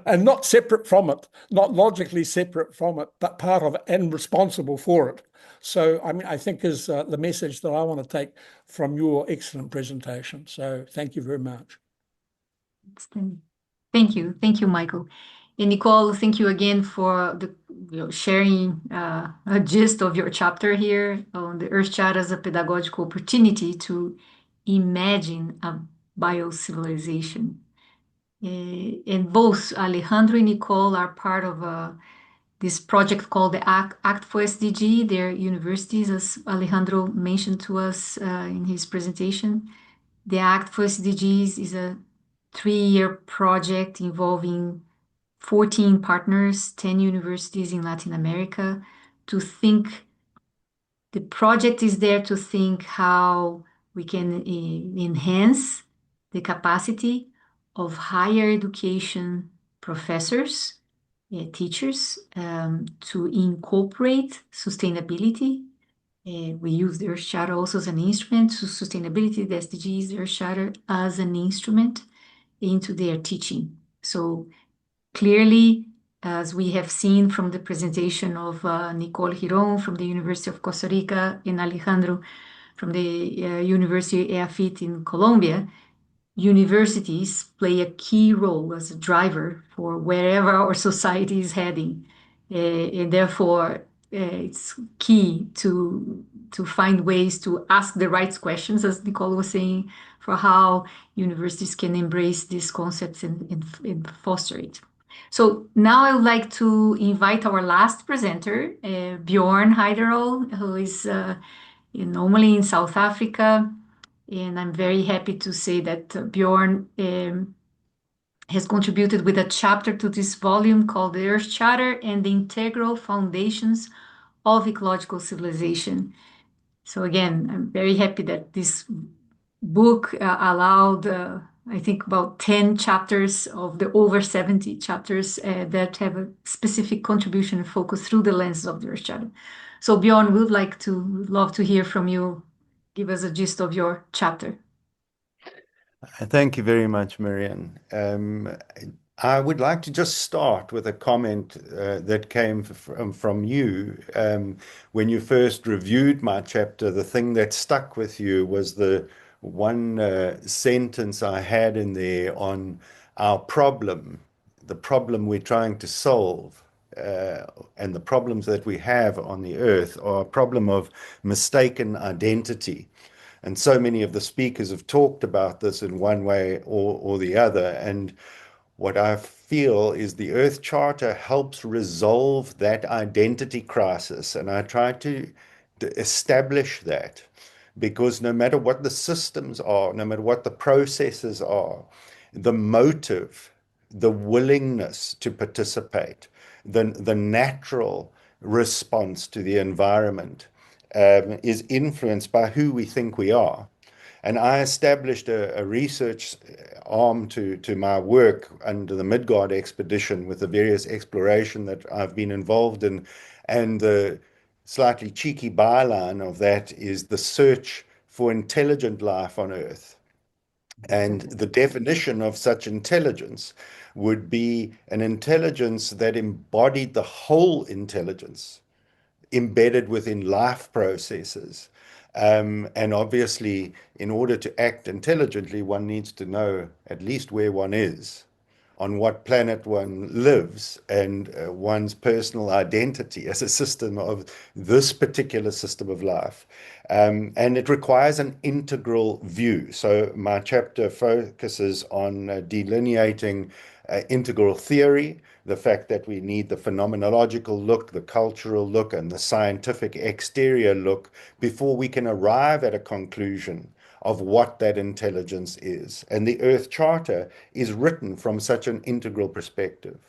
and not separate from it, not logically separate from it, but part of it and responsible for it. So, I mean, I think is the message that I want to take from your excellent presentation. So thank you very much. Thank you. Thank you, Michael. And Nicole, thank you again for sharing a gist of your chapter here on the Earth Charter as a pedagogical opportunity to imagine a bio-civilization. And both Alejandro and Nicole are part of this project called the Act for SDG. Their universities, as Alejandro mentioned to us in his presentation. The Act for SDGs is a 3-year project involving 14 partners, 10 universities in Latin America, to think. The project is there to think how we can enhance the capacity of higher education professors, teachers, to incorporate sustainability. We use the Earth Charter also as an instrument to sustainability, the SDGs, the Earth Charter as an instrument into their teaching. So clearly, as we have seen from the presentation of Nicole Jirón from the University of Costa Rica and Alejandro from the University EAFIT in Colombia, universities play a key role as a driver for wherever our society is heading. And therefore, it's key to find ways to ask the right questions, as Nicole was saying, for how universities can embrace these concepts and foster it. So now I would like to invite our last presenter, Bjørn Heyerdahl, who is normally in South Africa. And I'm very happy to say that Bjørn has contributed with a chapter to this volume called The Earth Charter and the Integral Foundations of Ecological Civilization. So again, I'm very happy that this book allowed, I think, about 10 chapters of the over 70 chapters that have a specific contribution and focus through the lens of the Earth Charter. So Bjørn, would love to hear from you. Give us a gist of your chapter. Thank you very much, Marian. I would like to just start with a comment that came from you. When you first reviewed my chapter, the thing that stuck with you was the one sentence I had in there on our problem, the problem we're trying to solve. And the problems that we have on the earth are a problem of mistaken identity. And so many of the speakers have talked about this in one way or the other. And what I feel is the Earth Charter helps resolve that identity crisis. And I try to establish that, because no matter what the systems are, no matter what the processes are, the motive, the willingness to participate, the natural response to the environment is influenced by who we think we are. And I established a research arm to my work under the Midgard expedition with the various exploration that I've been involved in. And the slightly cheeky byline of that is the search for intelligent life on Earth. And the definition of such intelligence would be an intelligence that embodied the whole intelligence embedded within life processes. And obviously, in order to act intelligently, one needs to know at least where one is, on what planet one lives, and one's personal identity as a system of this particular system of life. And it requires an integral view. So my chapter focuses on delineating integral theory, the fact that we need the phenomenological look, the cultural look, and the scientific exterior look before we can arrive at a conclusion of what that intelligence is. And the Earth Charter is written from such an integral perspective.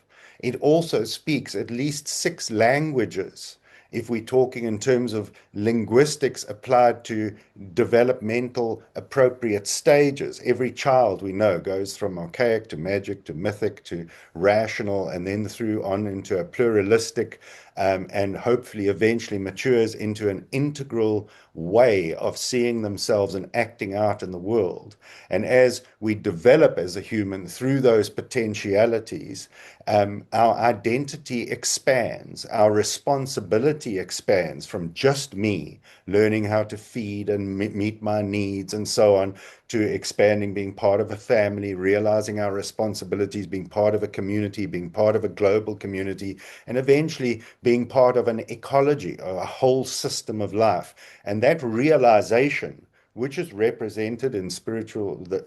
It also speaks at least 6 languages if we're talking in terms of linguistics applied to developmental appropriate stages, every child we know goes from archaic to magic to mythic to rational and then through on into a pluralistic and hopefully eventually matures into an integral way of seeing themselves and acting out in the world. And as we develop as a human through those potentialities, our identity expands, our responsibility expands from just me, learning how to feed and meet my needs and so on, to expanding, being part of a family, realizing our responsibilities, being part of a community, being part of a global community, and eventually being part of an ecology, or a whole system of life. And that realization, which is represented in spiritual, the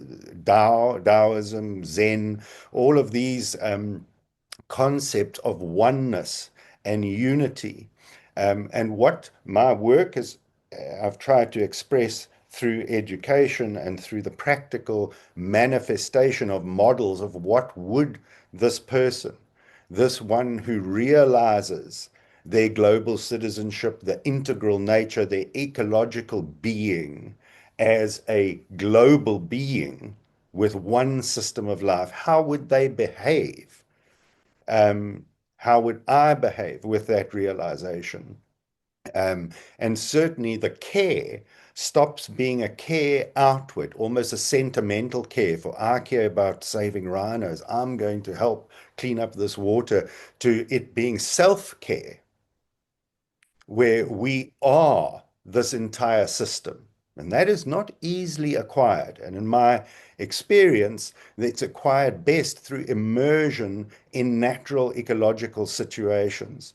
Taoism, Zen, all of these concept of oneness and unity. And what my work is, I've tried to express through education and through the practical manifestation of models of what would this person, this one who realizes their global citizenship, the integral nature, their ecological being as a global being with one system of life, how would they behave? How would I behave with that realization? And certainly the care stops being a care outward, almost a sentimental care for I care about saving rhinos, I'm going to help clean up this water, to it being self-care, where we are this entire system. And that is not easily acquired. And in my experience, it's acquired best through immersion in natural ecological situations.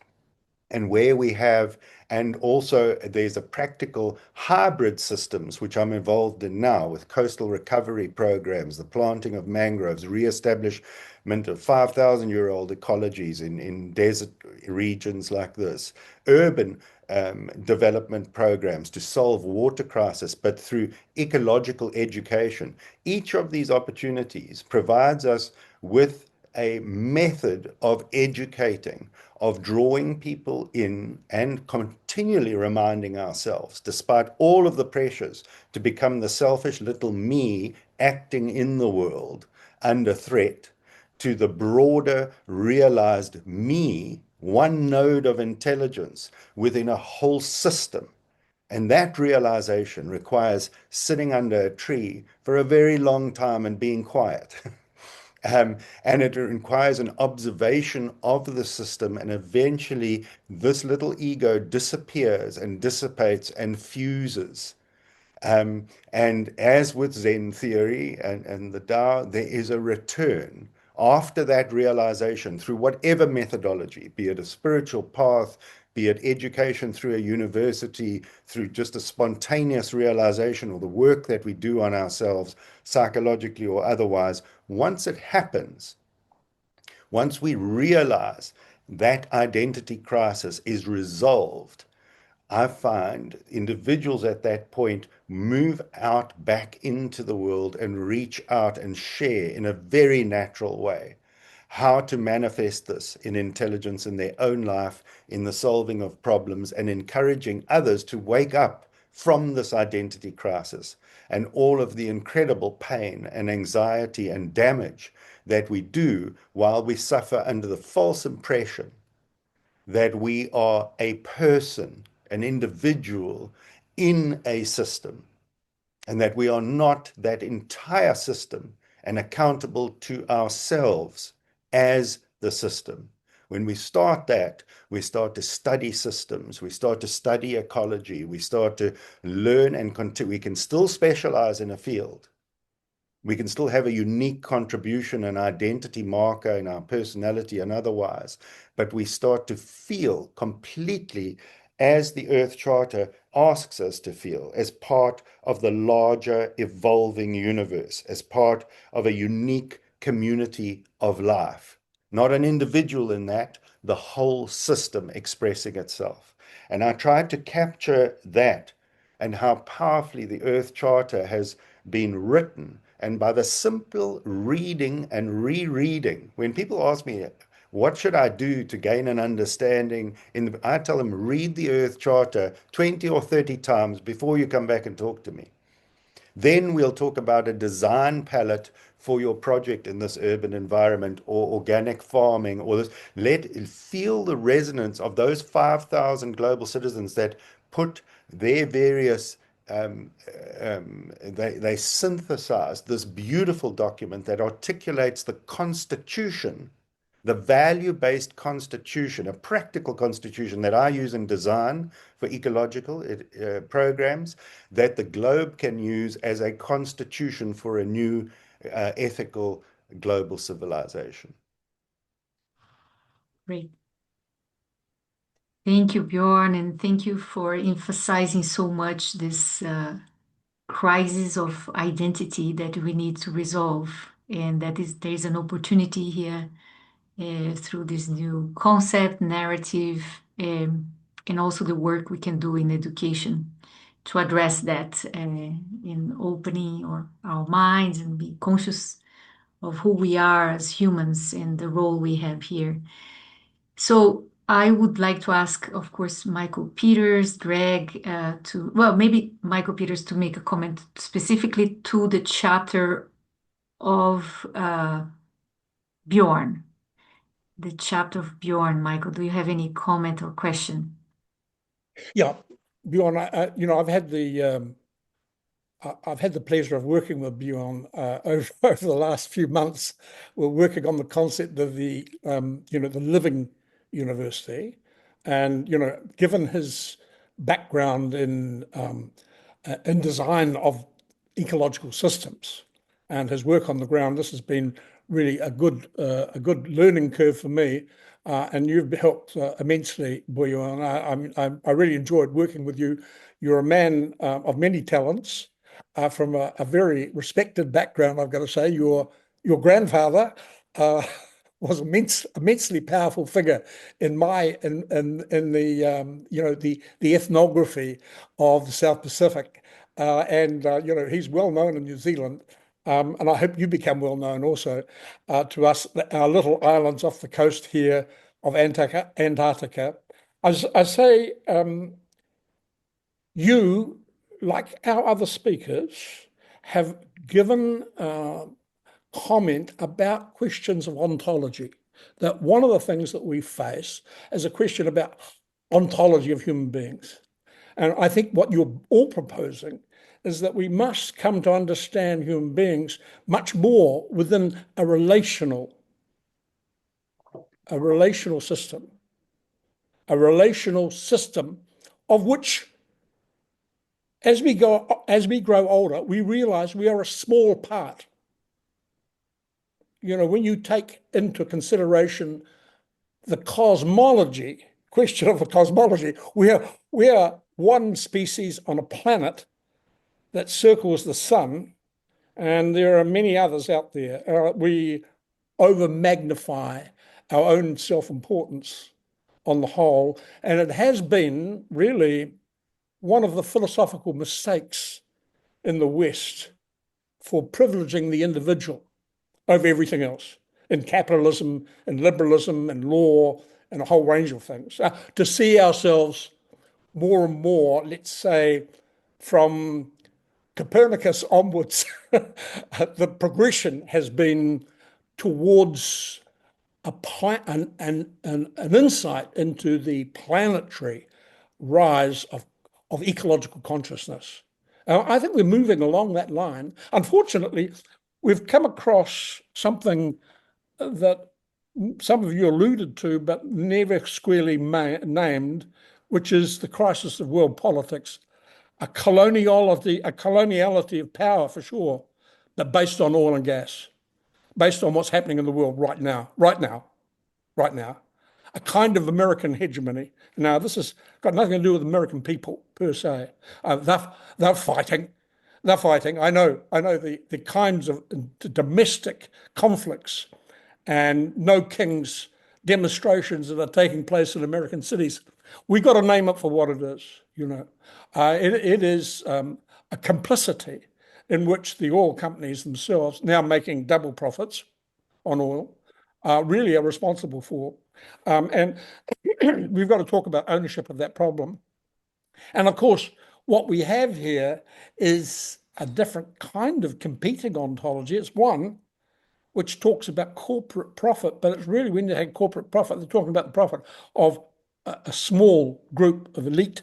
And where we have, and also there's a practical hybrid systems, which I'm involved in now with coastal recovery programs, the planting of mangroves, re-establishment of 5,000-year-old ecologies in desert regions like this, urban development programs to solve water crisis, but through ecological education. Each of these opportunities provides us with a method of educating, of drawing people in and continually reminding ourselves, despite all of the pressures, to become the selfish little me acting in the world under threat, to the broader realized me, one node of intelligence within a whole system. And that realization requires sitting under a tree for a very long time and being quiet. And it requires an observation of the system, and eventually this little ego disappears and dissipates and fuses. And as with Zen theory and the Tao, there is a return after that realization through whatever methodology, be it a spiritual path, be it education through a university, through just a spontaneous realization, or the work that we do on ourselves, psychologically or otherwise. Once it happens, once we realize that identity crisis is resolved, I find individuals at that point move out back into the world and reach out and share in a very natural way how to manifest this in intelligence in their own life, in the solving of problems, and encouraging others to wake up from this identity crisis and all of the incredible pain and anxiety and damage that we do while we suffer under the false impression that we are a person, an individual in a system, and that we are not that entire system and accountable to ourselves as the system. When we start that, we start to study systems, we start to study ecology, we start to learn and we can still specialize in a field. We can still have a unique contribution and identity marker in our personality and otherwise, but we start to feel completely as the Earth Charter asks us to feel, as part of the larger evolving universe, as part of a unique community of life. Not an individual in that, the whole system expressing itself. And I tried to capture that and how powerfully the Earth Charter has been written. And by the simple reading and rereading, when people ask me, What should I do to gain an understanding? I tell them, read the Earth Charter 20 or 30 times before you come back and talk to me. Then we'll talk about a design palette for your project in this urban environment or organic farming or this. Feel the resonance of those 5,000 global citizens that put their various they synthesize this beautiful document that articulates the constitution, the value-based constitution, a practical constitution that I use in design for ecological programs, that the globe can use as a constitution for a new ethical global civilization. Great. Thank you, Bjørn, and thank you for emphasizing so much this crisis of identity that we need to resolve, and there's an opportunity here through this new concept, narrative, and also the work we can do in education to address that in opening our minds and be conscious of who we are as humans and the role we have here. So I would like to ask, of course, Michael Peters, Greg, maybe Michael Peters to make a comment specifically to the chapter of Bjørn. The chapter of Bjørn, Michael, do you have any comment or question? Yeah, Bjørn, I've had the pleasure of working with Bjørn over the last few months. We're working on the concept of the living university, and given his background in design of ecological systems and his work on the ground, this has been really a good learning curve for me, and you've helped immensely, Bjørn. I really enjoyed working with you. You're a man of many talents, from a very respected background. I've got to say, your grandfather was immensely powerful figure in the ethnography of the South Pacific, and he's well known in New Zealand. And I hope you become well known also to us, our little islands off the coast here of Antarctica. I say, you, like our other speakers, have given comment about questions of ontology. That one of the things that we face is a question about ontology of human beings. And I think what you're all proposing is that we must come to understand human beings much more within a relational system of which, as we grow older, we realize we are a small part. When you take into consideration the question of the cosmology, we are one species on a planet that circles the sun, and there are many others out there. We over-magnify our own self-importance on the whole, and it has been really one of the philosophical mistakes in the West for privileging the individual over everything else, in capitalism and liberalism and law and a whole range of things, to see ourselves more and more, let's say, from Copernicus onwards, the progression has been towards an insight into the planetary rise of ecological consciousness. I think we're moving along that line. Unfortunately, we've come across something that some of you alluded to, but never squarely named, which is the crisis of world politics. A coloniality of power, for sure, but based on oil and gas, based on what's happening in the world right now. A kind of American hegemony. Now, this has got nothing to do with American people per se. They're fighting. I know the kinds of domestic conflicts and no kings demonstrations that are taking place in American cities. We got to name it for what it is. It is a complicity in which the oil companies themselves, now making double profits on oil, really are responsible for. And we've got to talk about ownership of that problem. And of course, what we have here is a different kind of competing ontology. It's one which talks about corporate profit, but it's really, when they have corporate profit, they're talking about the profit of a small group of elite,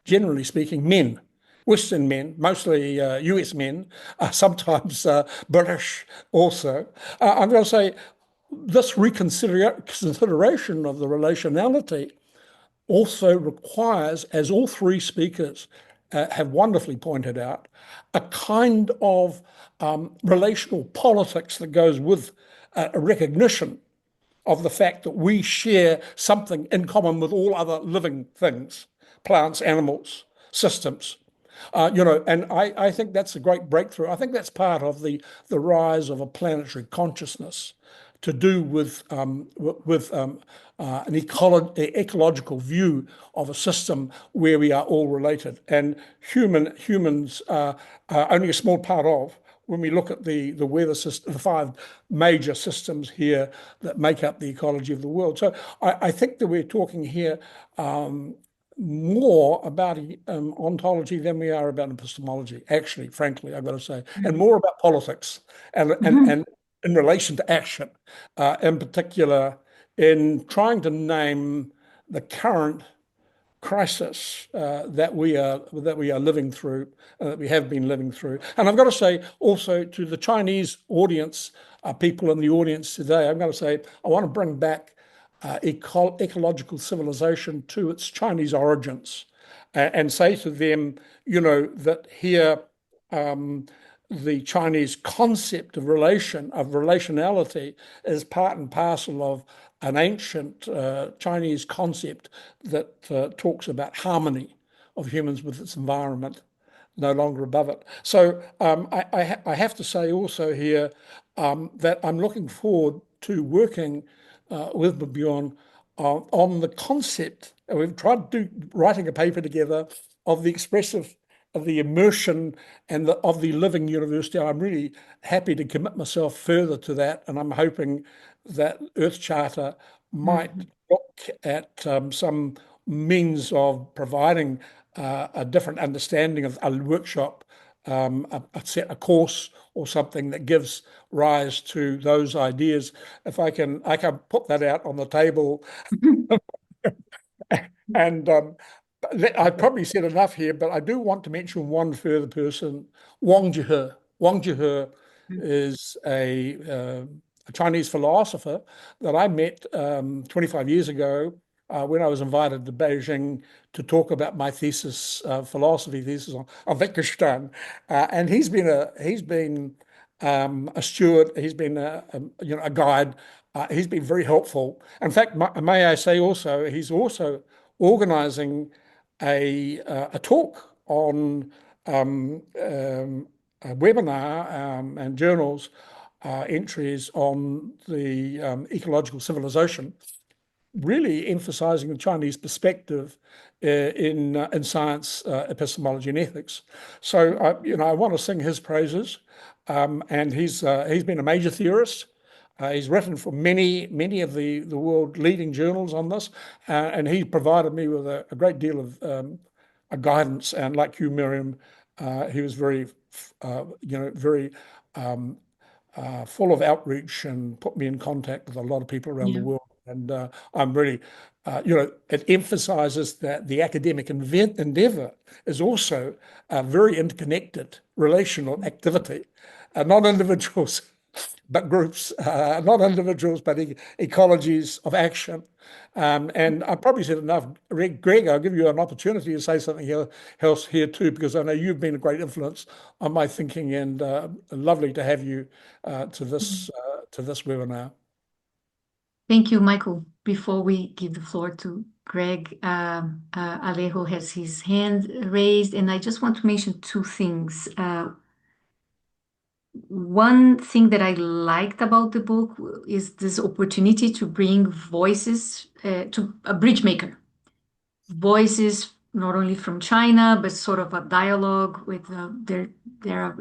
generally speaking, men, Western men, mostly US men, sometimes British also. I'm going to say this reconsideration of the relationality also requires, as all three speakers have wonderfully pointed out, a kind of relational politics that goes with a recognition of the fact that we share something in common with all other living things, plants, animals, systems. And I think that's a great breakthrough. I think that's part of the rise of a planetary consciousness to do with an ecological view of a system where we are all related. And humans are only a small part of, when we look at the weather system, the 5 major systems here that make up the ecology of the world. So I think that we're talking here more about ontology than we are about epistemology, actually, frankly, I've got to say, and more about politics and in relation to action, in particular, in trying to name the current crisis that we are living through, that we have been living through. And I've got to say also to the Chinese audience, people in the audience today, I'm going to say I want to bring back ecological civilization to its Chinese origins, and say to them, that here the Chinese concept of relationality is part and parcel of an ancient Chinese concept that talks about harmony of humans with its environment, no longer above it. So I have to say also here that I'm looking forward to working with Bjørn on the concept. We've tried writing a paper together of the expressive, of the immersion and of the living university. I'm really happy to commit myself further to that, and I'm hoping that Earth Charter might look at some means of providing a different understanding of a workshop, a course or something that gives rise to those ideas. If I can put that out on the table. And I've probably said enough here, but I do want to mention one further person, Wang Zhihe. Wang Zhihe is a Chinese philosopher that I met 25 years ago when I was invited to Beijing to talk about my thesis, philosophy thesis on Wittgenstein. And he's been a steward. He's been a guide. He's been very helpful. In fact, may I say also, he's also organizing a talk on a webinar and journals entries on the ecological civilization, really emphasizing the Chinese perspective in science, epistemology, and ethics. So I want to sing his praises, and he's been a major theorist. He's written for many of the world leading journals on this, and he provided me with a great deal of guidance. And like you, Miriam, he was very full of outreach and put me in contact with a lot of people around the world. And I'm really, it emphasizes that the academic endeavor is also a very interconnected relational activity, not individuals, but groups, not individuals, but ecologies of action. And I probably said enough. Greg, I'll give you an opportunity to say something else here too, because I know you've been a great influence on my thinking, and lovely to have you to this webinar. Thank you, Michael. Before we give the floor to Greg, Alejo has his hand raised, and I just want to mention 2 things. One thing that I liked about the book is this opportunity to bring voices to a bridge maker. Voices not only from China, but sort of a dialogue with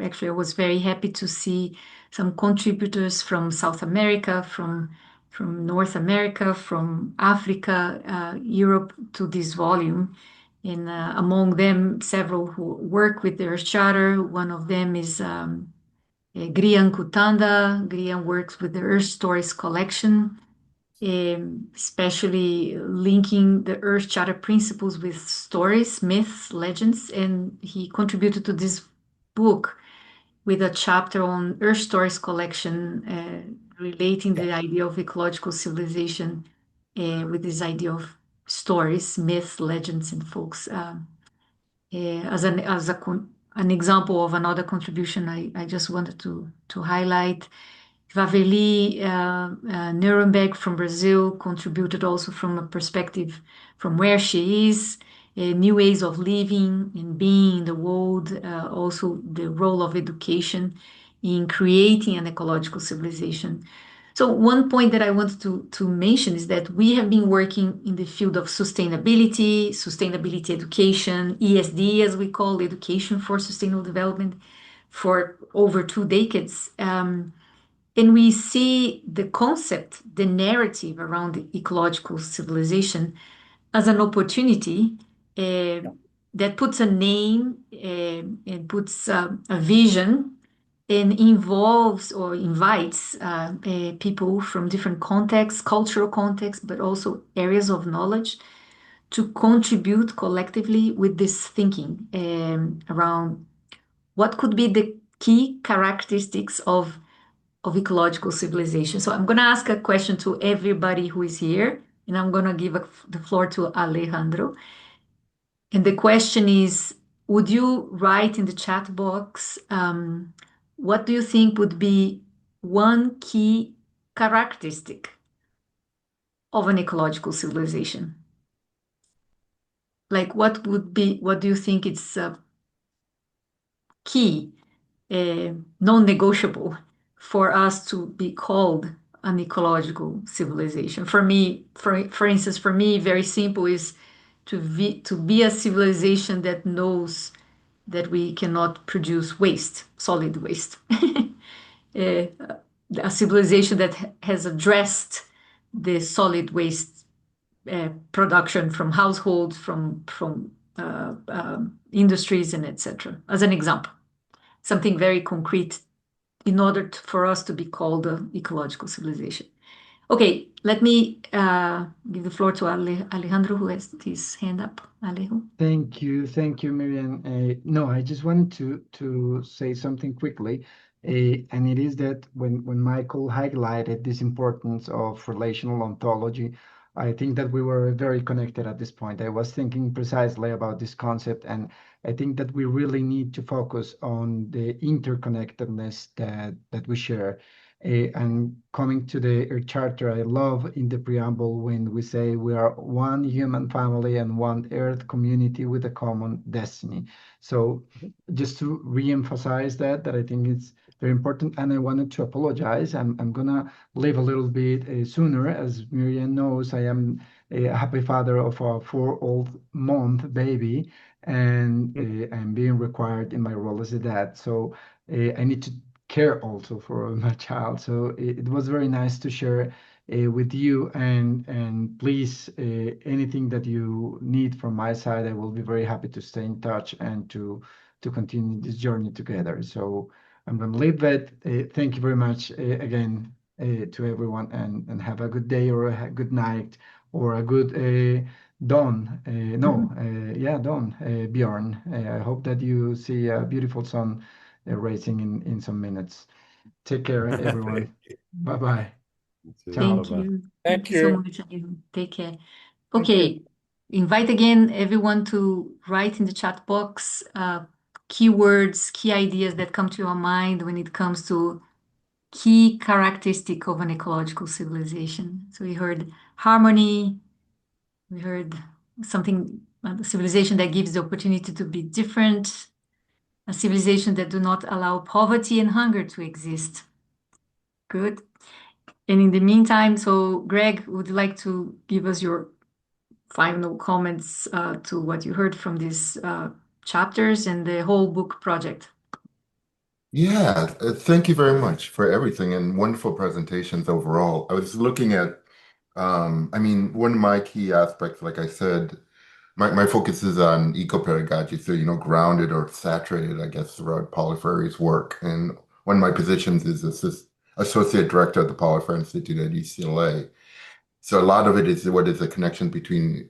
actually, I was very happy to see some contributors from South America, from from North America, from Africa, Europe to this volume. And among them, several who work with the Earth Charter. One of them is Grian Kutanda. Grian works with the Earth Stories collection, especially linking the Earth Charter principles with stories, myths, legends. And he contributed to this book with a chapter on Earth Stories collection, relating the idea of ecological civilization with this idea of stories, myths, legends, and folks. As an example of another contribution, I just wanted to highlight Vaveli Nuremberg from Brazil contributed also from a perspective from where she is, new ways of living and being in the world, also the role of education in creating an ecological civilization. So one point that I wanted to mention is that we have been working in the field of sustainability education, ESD as we call education for sustainable development, for over 2 decades. And we see the concept, the narrative around the ecological civilization as an opportunity that puts a name and puts a vision and involves or invites people from different contexts, cultural contexts, but also areas of knowledge to contribute collectively with this thinking around what could be the key characteristics of ecological civilization. So I'm going to ask a question to everybody who is here, and I'm going to give the floor to Alejandro. And the question is, would you write in the chat box, what do you think would be one key characteristic of an ecological civilization? Like what do you think it's key, non-negotiable for us to be called an ecological civilization? For me, for instance, for me, very simple is to be a civilization that knows that we cannot produce waste, solid waste. A civilization that has addressed the solid waste production from households, from industries, and etc. As an example, something very concrete in order for us to be called an ecological civilization. Okay, let me give the floor to Alejandro, who has his hand up. Alejo. Thank you, Miriam. No, I just wanted to say something quickly, and it is that when Michael highlighted this importance of relational ontology, I think that we were very connected at this point. I was thinking precisely about this concept, and I think that we really need to focus on the interconnectedness that we share. And coming to the Earth Charter, I love in the preamble when we say we are one human family and one Earth community with a common destiny. So just to re-emphasize that I think it's very important. And I wanted to apologize. I'm gonna leave a little bit sooner. As Miriam knows, I am a happy father of a 4-month baby, and I'm being required in my role as a dad. So I need to care also for my child. So it was very nice to share with you, and please, anything that you need from my side, I will be very happy to stay in touch and to continue this journey together. So I'm going to leave it. Thank you very much again to everyone, and have a good day or a good night or a good dawn. Dawn, Bjørn. I hope that you see a beautiful sun racing in some minutes. Take care, everyone. Bye-bye. Thank Bye-bye. you. Thank you so you. much, Alejo. Take care. Thank Okay, invite again everyone to write in the chat box keywords, key ideas that come to your mind when it comes to key characteristic of an ecological civilization. So we heard harmony, we heard something, a civilization that gives the opportunity to be different, a civilization that do not allow poverty and hunger to exist. Good. And in the meantime, so Greg, would you like to give us your final comments to what you heard from these chapters and the whole book project? Yeah, thank you very much for everything and wonderful presentations overall. I was looking at, I mean, one of my key aspects, like I said, my focus is on eco-pedagogy, so, grounded or saturated, I guess, throughout Paulo Freire's work. And one of my positions is associate director at the Paulo Freire Institute at UCLA. So a lot of it is what is the connection between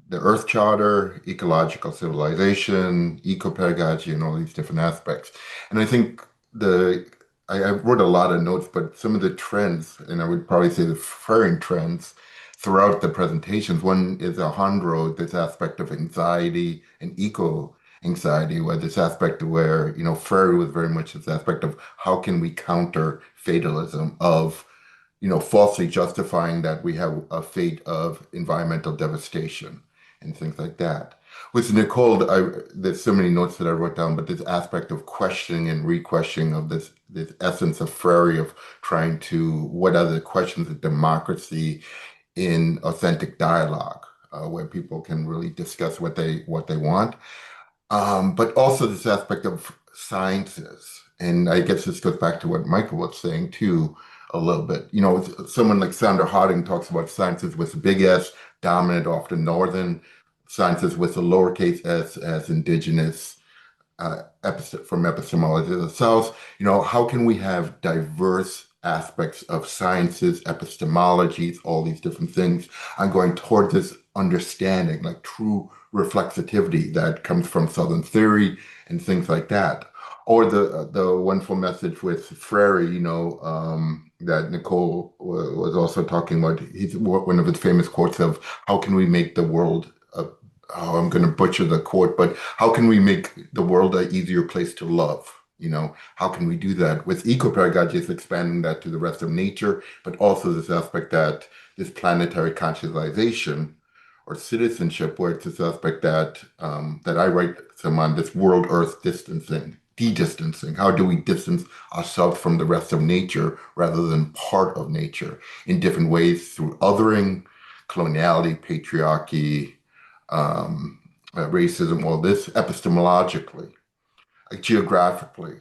the Earth Charter, ecological civilization, eco-pedagogy, and all these different aspects. And I think I wrote a lot of notes, but some of the trends, and I would probably say the Freirean trends throughout the presentations. One is Alejandro, this aspect of anxiety and eco-anxiety, where this aspect where, Freire was very much this aspect of how can we counter fatalism of falsely justifying that we have a fate of environmental devastation and things like that. With Nicole, there's so many notes that I wrote down, but this aspect of questioning and re-questioning of this essence of Freire of trying to, what are the questions of democracy in authentic dialogue, where people can really discuss what they want. But also this aspect of sciences. And I guess this goes back to what Michael was saying too, a little bit. Someone like Sandra Harding talks about sciences with a big S, dominant, often northern, sciences with a lowercase s as indigenous, from epistemology of the South. How can we have diverse aspects of sciences, epistemologies, all these different things? I'm going toward this understanding, like true reflexivity that comes from Southern theory and things like that. Or the wonderful message with Freire, that Nicole was also talking about. He's one of his famous quotes of how can we make the world oh, I'm going to butcher the quote, but how can we make the world an easier place to love? How can we do that? With eco-pedagogy, it's expanding that to the rest of nature, but also this aspect that this planetary conscientization or citizenship, where it's this aspect that that I write some on this world Earth distancing, de-distancing. How do we distance ourselves from the rest of nature rather than part of nature in different ways through othering, coloniality, patriarchy, racism, all this epistemologically, geographically,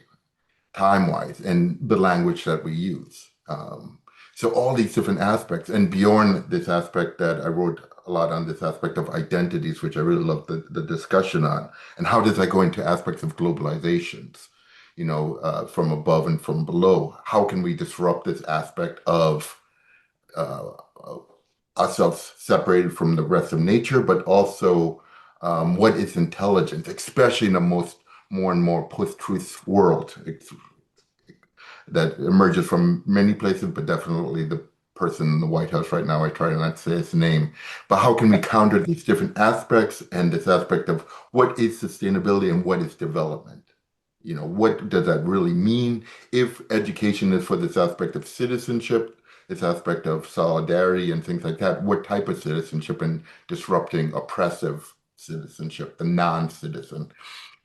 time-wise, and the language that we use. So all these different aspects, and beyond this aspect that I wrote a lot on this aspect of identities, which I really love the discussion on, and how does that go into aspects of globalizations, from above and from below? How can we disrupt this aspect of uh, ourselves separated from the rest of nature, but also what is intelligence, especially in a more and more post-truth world that emerges from many places, but definitely the person in the White House right now, I try not to say his name, but how can we counter these different aspects and this aspect of what is sustainability and what is development? What does that really mean? If education is for this aspect of citizenship, this aspect of solidarity and things like that, what type of citizenship and disrupting oppressive citizenship, the non-citizen?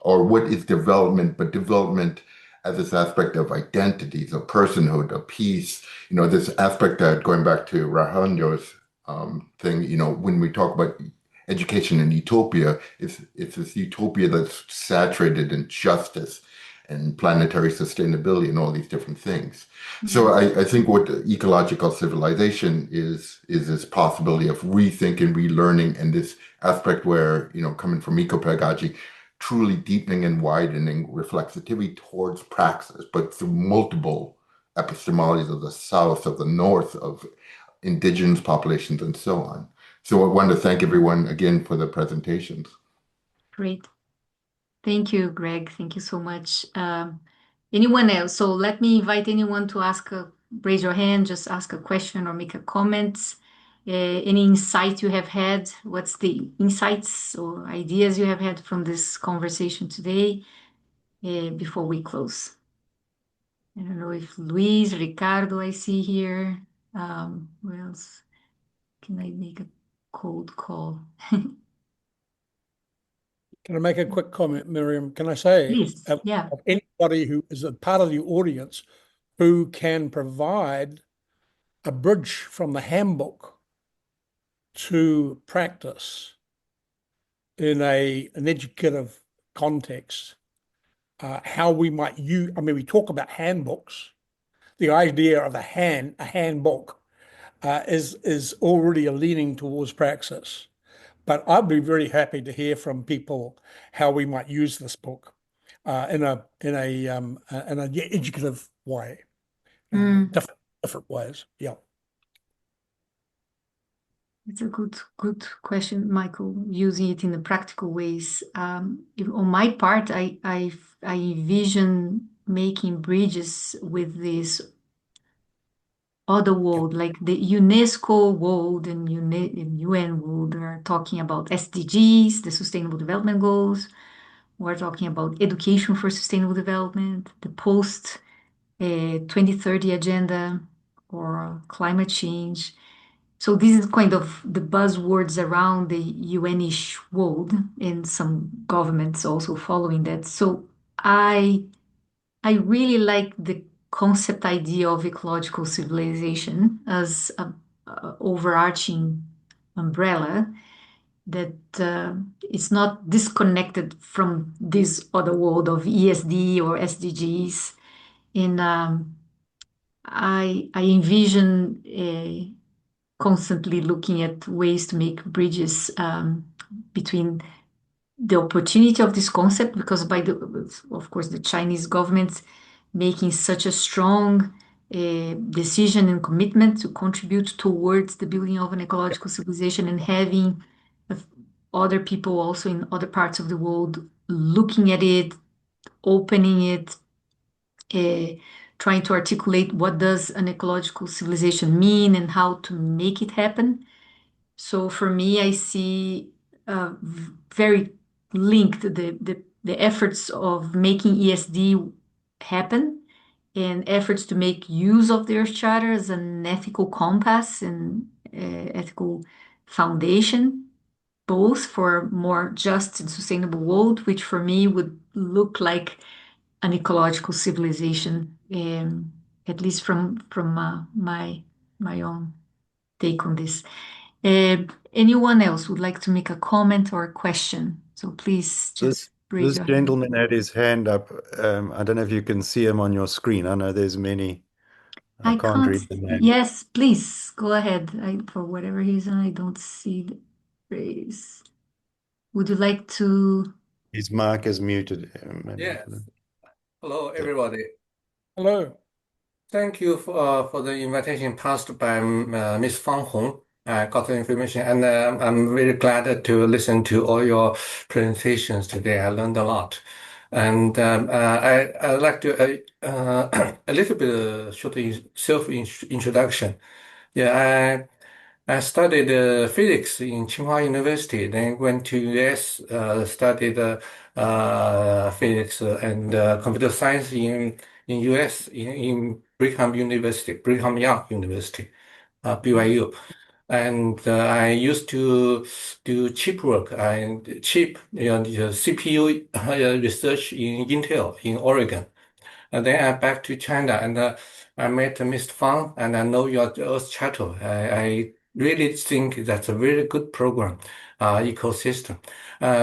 Or what is development, but development as this aspect of identities, of personhood, of peace, this aspect that going back to Rahanjo's thing, when we talk about education in utopia, it's this utopia that's saturated in justice and planetary sustainability and all these different things. So I think what ecological civilization is this possibility of rethinking, relearning, and this aspect where, coming from eco-pedagogy, truly deepening and widening reflexivity towards praxis, but through multiple epistemologies of the South, of the North, of indigenous populations, and so on. So I want to thank everyone again for the presentations. Great. Thank you, Greg. Thank you so much. Anyone else? So let me invite anyone to raise your hand, just ask a question or make a comment. Any insight you have had? What's the insights or ideas you have had from this conversation today before we close? I don't know if Luis, Ricardo, I see here. Who else? Can I make a cold call? Can I make a quick comment, Miriam? Can I say, Please, yeah. of anybody who is a part of the audience who can provide a bridge from the handbook to practice in an educative context, how we might use, I mean, we talk about handbooks. The idea of a handbook is already a leaning towards praxis. But I'd be very happy to hear from people how we might use this book in an educative way, different ways. Yeah. It's a good question, Michael, using it in the practical ways. On my part, I envision making bridges with this other world, like the UNESCO world and UN world are talking about SDGs, the Sustainable Development Goals. We're talking about education for sustainable development, the post 2030 agenda, or climate change. So this is kind of the buzzwords around the UN-ish world, and some governments also following that. So I really like the concept idea of ecological civilization as a overarching umbrella that is not disconnected from this other world of ESD or SDGs. And I envision constantly looking at ways to make bridges between the opportunity of this concept, because of course, the Chinese government making such a strong decision and commitment to contribute towards the building of an ecological civilization, and having other people also in other parts of the world looking at it, opening it, trying to articulate what does an ecological civilization mean and how to make it happen. So for me, I see very linked the efforts of making ESD happen, and efforts to make use of the Earth Charter as an ethical compass and ethical foundation, both for a more just and sustainable world, which for me would look like an ecological civilization, at least from my own take on this. Anyone else would like to make a comment or a question? So please just raise This your hand. gentleman had his hand up. I don't know if you can see him on your screen. I know there's many. I can't read the name. Yes, please go ahead. For whatever reason, I don't see the raise. Would you like to? His mic is muted. Yes. Hello, everybody. Hello. Thank you for the invitation passed by Ms. Fang Hong. I got the information, and I'm very glad to listen to all your presentations today. I learned a lot. And I'd like to a little bit short self-introduction. Yeah, I studied physics in Tsinghua University, then went to US, studied physics and computer science in US in Brigham Young University, BYU. And I used to do chip work and CPU research in Intel in Oregon. And then I'm back to China, and I met Mr. Fang, and I know your Earth Charter. I really think that's a very good program, ecosystem.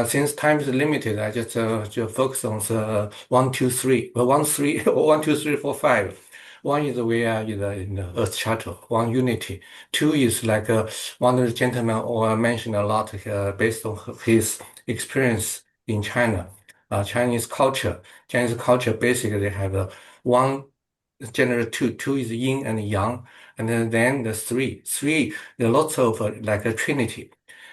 Since time is limited, I just focus on the 1, 2, 3, 1, 3, 1, 2, 3, 4, 5. One is we are in the Earth Charter, one unity. Two is like one of the gentlemen mentioned a lot based on his experience in China. Chinese culture. Chinese culture basically have one general two. Two is yin and yang, and then the three. Three, there are lots of like a trinity.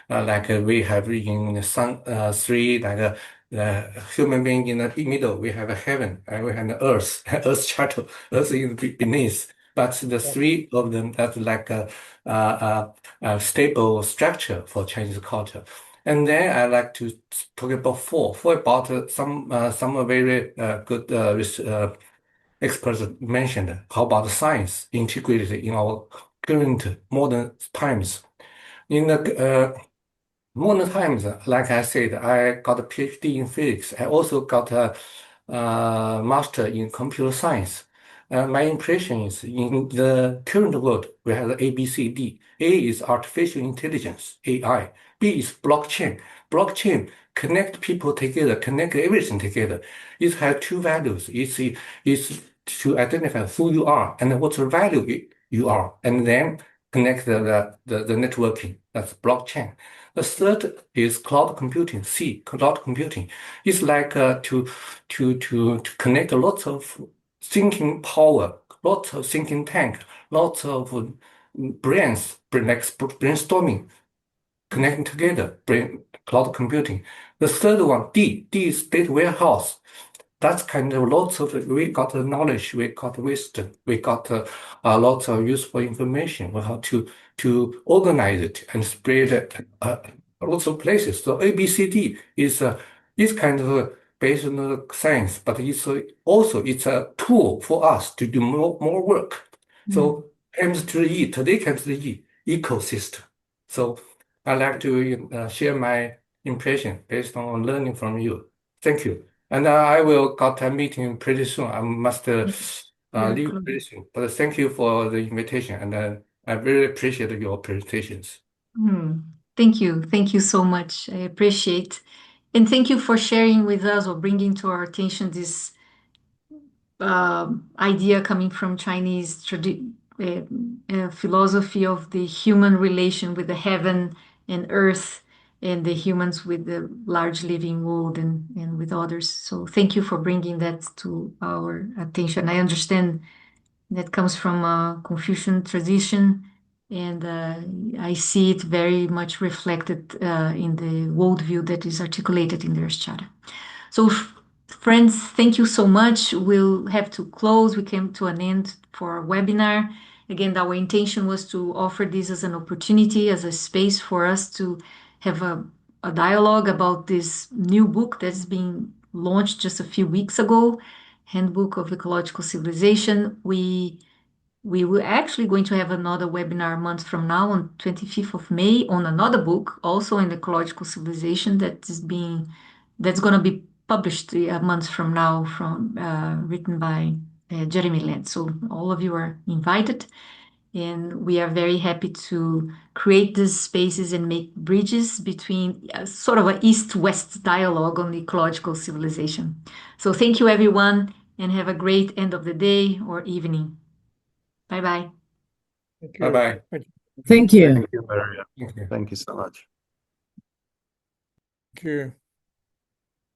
Like we have in the sun, three, like the human being in the middle, we have a heaven, and we have the earth, earth charter, earth is beneath. But the three of them, that's like a stable structure for Chinese culture. And then I like to talk about four about some very good experts mentioned. How about science integrated in our current modern times? In the modern times, like I said, I got a PhD in physics. I also got a master in computer science. My impression is in the current world, we have A, B, C, D. A is artificial intelligence, AI. B is blockchain. blockchain connect people together, connect everything together. It has two values. It's to identify who you are and what value you are, and then connect the networking. That's blockchain. The third is cloud computing. Cloud computing. It's like to connect lots of thinking power, lots of thinking tank, lots of brains, like brainstorming, connecting together, cloud computing. The third one, D is data warehouse. That's kind of lots of, we got the knowledge, we got wisdom, we got lots of useful information on how to organize it and spread it lots of places. So ABCD is kind of based on the science, but it's a tool for us to do more work. So comes to the E, today comes to the E, ecosystem. So I'd like to share my impression based on learning from you. Thank you. And I will got a meeting pretty soon. I must leave pretty soon. But thank you for the invitation, and I really appreciate your presentations. Thank you. Thank you so much. I appreciate. And thank you for sharing with us or bringing to our attention this idea coming from Chinese philosophy of the human relation with the heaven and earth, and the humans with the large living world and with others. So thank you for bringing that to our attention. I understand that comes from a Confucian tradition, and I see it very much reflected in the worldview that is articulated in the Earth Charter. So, friends, thank you so much. We'll have to close. We came to an end for our webinar. Again, our intention was to offer this as an opportunity, as a space for us to have a dialogue about this new book that's being launched just a few weeks ago, Handbook of Ecological Civilization. We were actually going to have another webinar a month from now on 25th of May on another book, also in Ecological Civilization, that's going to be published a month from now, written by Jeremy Land. So all of you are invited, and we are very happy to create these spaces and make bridges between sort of an East-West dialogue on ecological civilization. So thank you, everyone, and have a great end of the day or evening. Bye-bye. Bye-bye. Thank you. Thank you, Maria. Thank you. Thank you so much. Thank you.